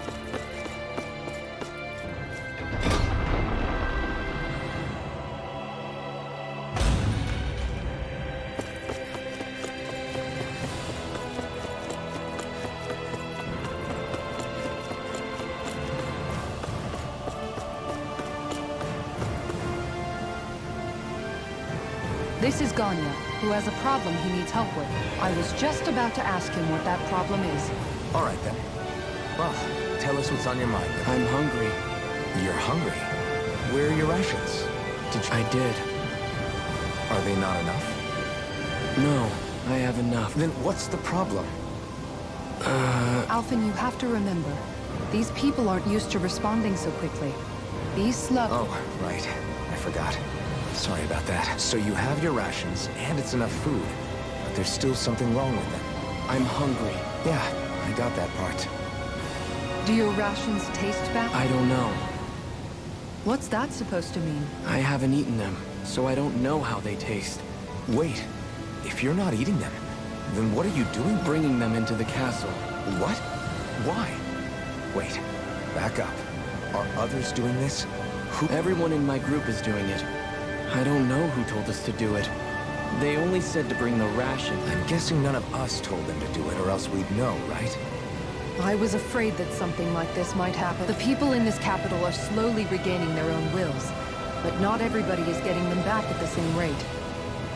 This is Ganya, who has a problem he needs help with. I was just about to ask him what that problem is. All right, then. Well, tell us what's on your mind. I'm hungry. You're hungry? Where are your rations? I did. Are they not enough? No, I have enough. Then what's the problem? Alphen, you have to remember, these people aren't used to responding so quickly. Be slow. Oh, right. I forgot. Sorry about that. So you have your rations, and it's enough food, but there's still something wrong with them. I'm hungry. Yeah, I got that part. Do your rations taste bad? I don't know. What's that supposed to mean? I haven't eaten them, so I don't know how they taste. Wait, if you're not eating them, then what are you doing? Bringing them into the castle. What? Why? Wait, back up. Are others doing this? Everyone in my group is doing it. I don't know who told us to do it. They only said to bring the ration. I'm guessing none of us told them to do it, or else we'd know, right? I was afraid that something like this might happen. The people in this capital are slowly regaining their own wills, but not everybody is getting them back at the same rate.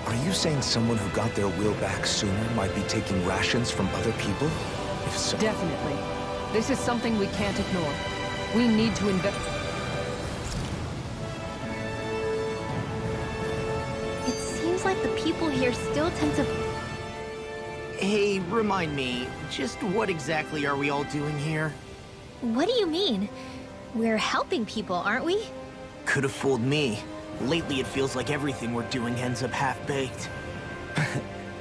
Are you saying someone who got their will back sooner might be taking rations from other people? If so... Definitely. This is something we can't ignore. We need to invest... It seems like the people here still tend to... Hey, remind me, just what exactly are we all doing here? What do you mean? We're helping people, aren't we? Could have fooled me. Lately it feels like everything we're doing ends up half-baked.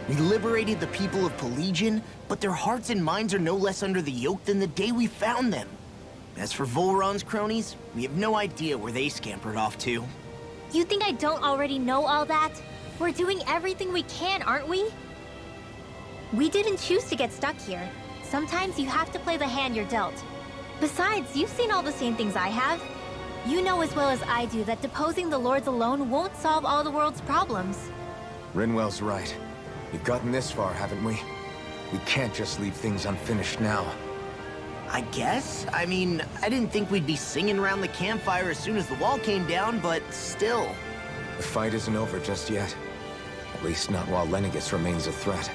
We liberated the people of Pelegion, but their hearts and minds are no less under the yoke than the day we found them. As for Volron's cronies, we have no idea where they scampered off to. You think I don't already know all that? We're doing everything we can, aren't we? We didn't choose to get stuck here. Sometimes you have to play the hand you're dealt. Besides, you've seen all the same things I have. You know as well as I do that deposing the lords alone won't solve all the world's problems. Rinwell's right. We've gotten this far, haven't we? We can't just leave things unfinished now. I guess? I mean, I didn't think we'd be singing around the campfire as soon as the wall came down, but still. The fight isn't over just yet. At least not while Lenegis remains a threat.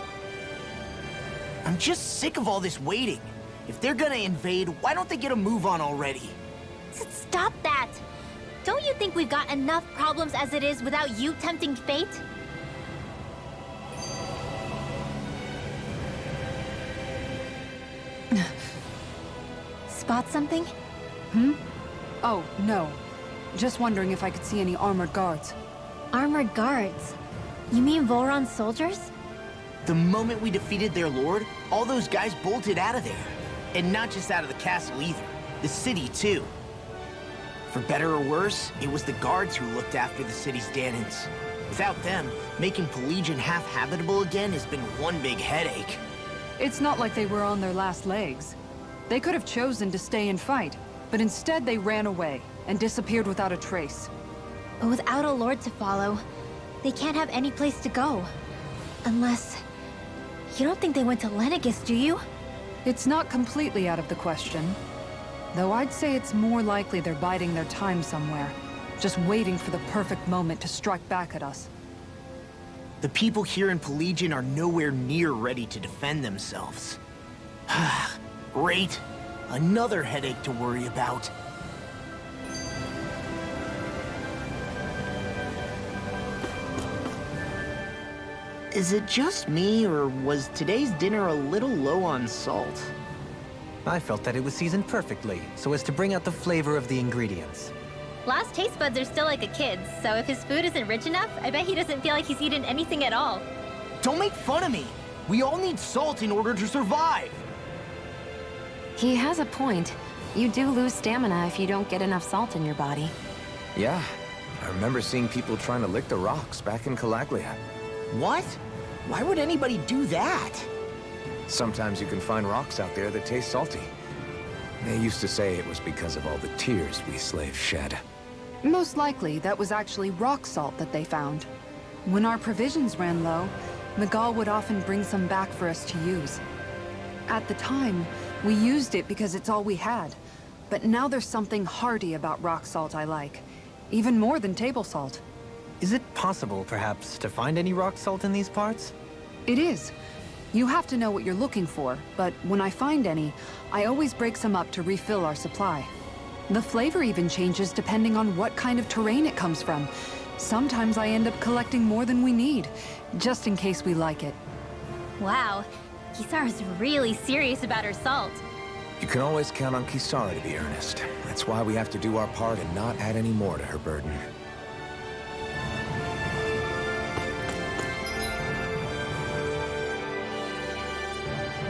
I'm just sick of all this waiting. If they're gonna invade, why don't they get a move on already? Stop that! Don't you think we've got enough problems as it is without you tempting fate? Spot something? Oh, no. Just wondering if I could see any armored guards. Armored guards? You mean Volron's soldiers? The moment we defeated their lord, all those guys bolted out of there. And not just out of the castle either. The city, too. For better or worse, it was the guards who looked after the city's Danans. Without them, making Pelegion half-habitable again has been one big headache. It's not like they were on their last legs. They could have chosen to stay and fight, but instead they ran away and disappeared without a trace. But without a lord to follow, they can't have any place to go. Unless... You don't think they went to Lenegis, do you? It's not completely out of the question. Though I'd say it's more likely they're biding their time somewhere, just waiting for the perfect moment to strike back at us. The people here in Pelegion are nowhere near ready to defend themselves. Great. Another headache to worry about. Is it just me, or was today's dinner a little low on salt? I felt that it was seasoned perfectly, so as to bring out the flavor of the ingredients. Last taste buds are still like a kid's, so if his food isn't rich enough, I bet he doesn't feel like he's eaten anything at all. Don't make fun of me! We all need salt in order to survive! He has a point. You do lose stamina if you don't get enough salt in your body. Yeah, I remember seeing people trying to lick the rocks back in Calaglia. What? Why would anybody do that? Sometimes you can find rocks out there that taste salty. They used to say it was because of all the tears we slaves shed. Most likely, that was actually rock salt that they found. When our provisions ran low, Miguel would often bring some back for us to use. At the time, we used it because it's all we had. But now there's something hearty about rock salt I like. Even more than table salt. Is it possible, perhaps, to find any rock salt in these parts? It is. You have to know what you're looking for, but when I find any, I always break some up to refill our supply. The flavor even changes depending on what kind of terrain it comes from. Sometimes I end up collecting more than we need, just in case we like it. Wow, Kisara's really serious about her salt. You can always count on Kisara to be earnest. That's why we have to do our part and not add any more to her burden.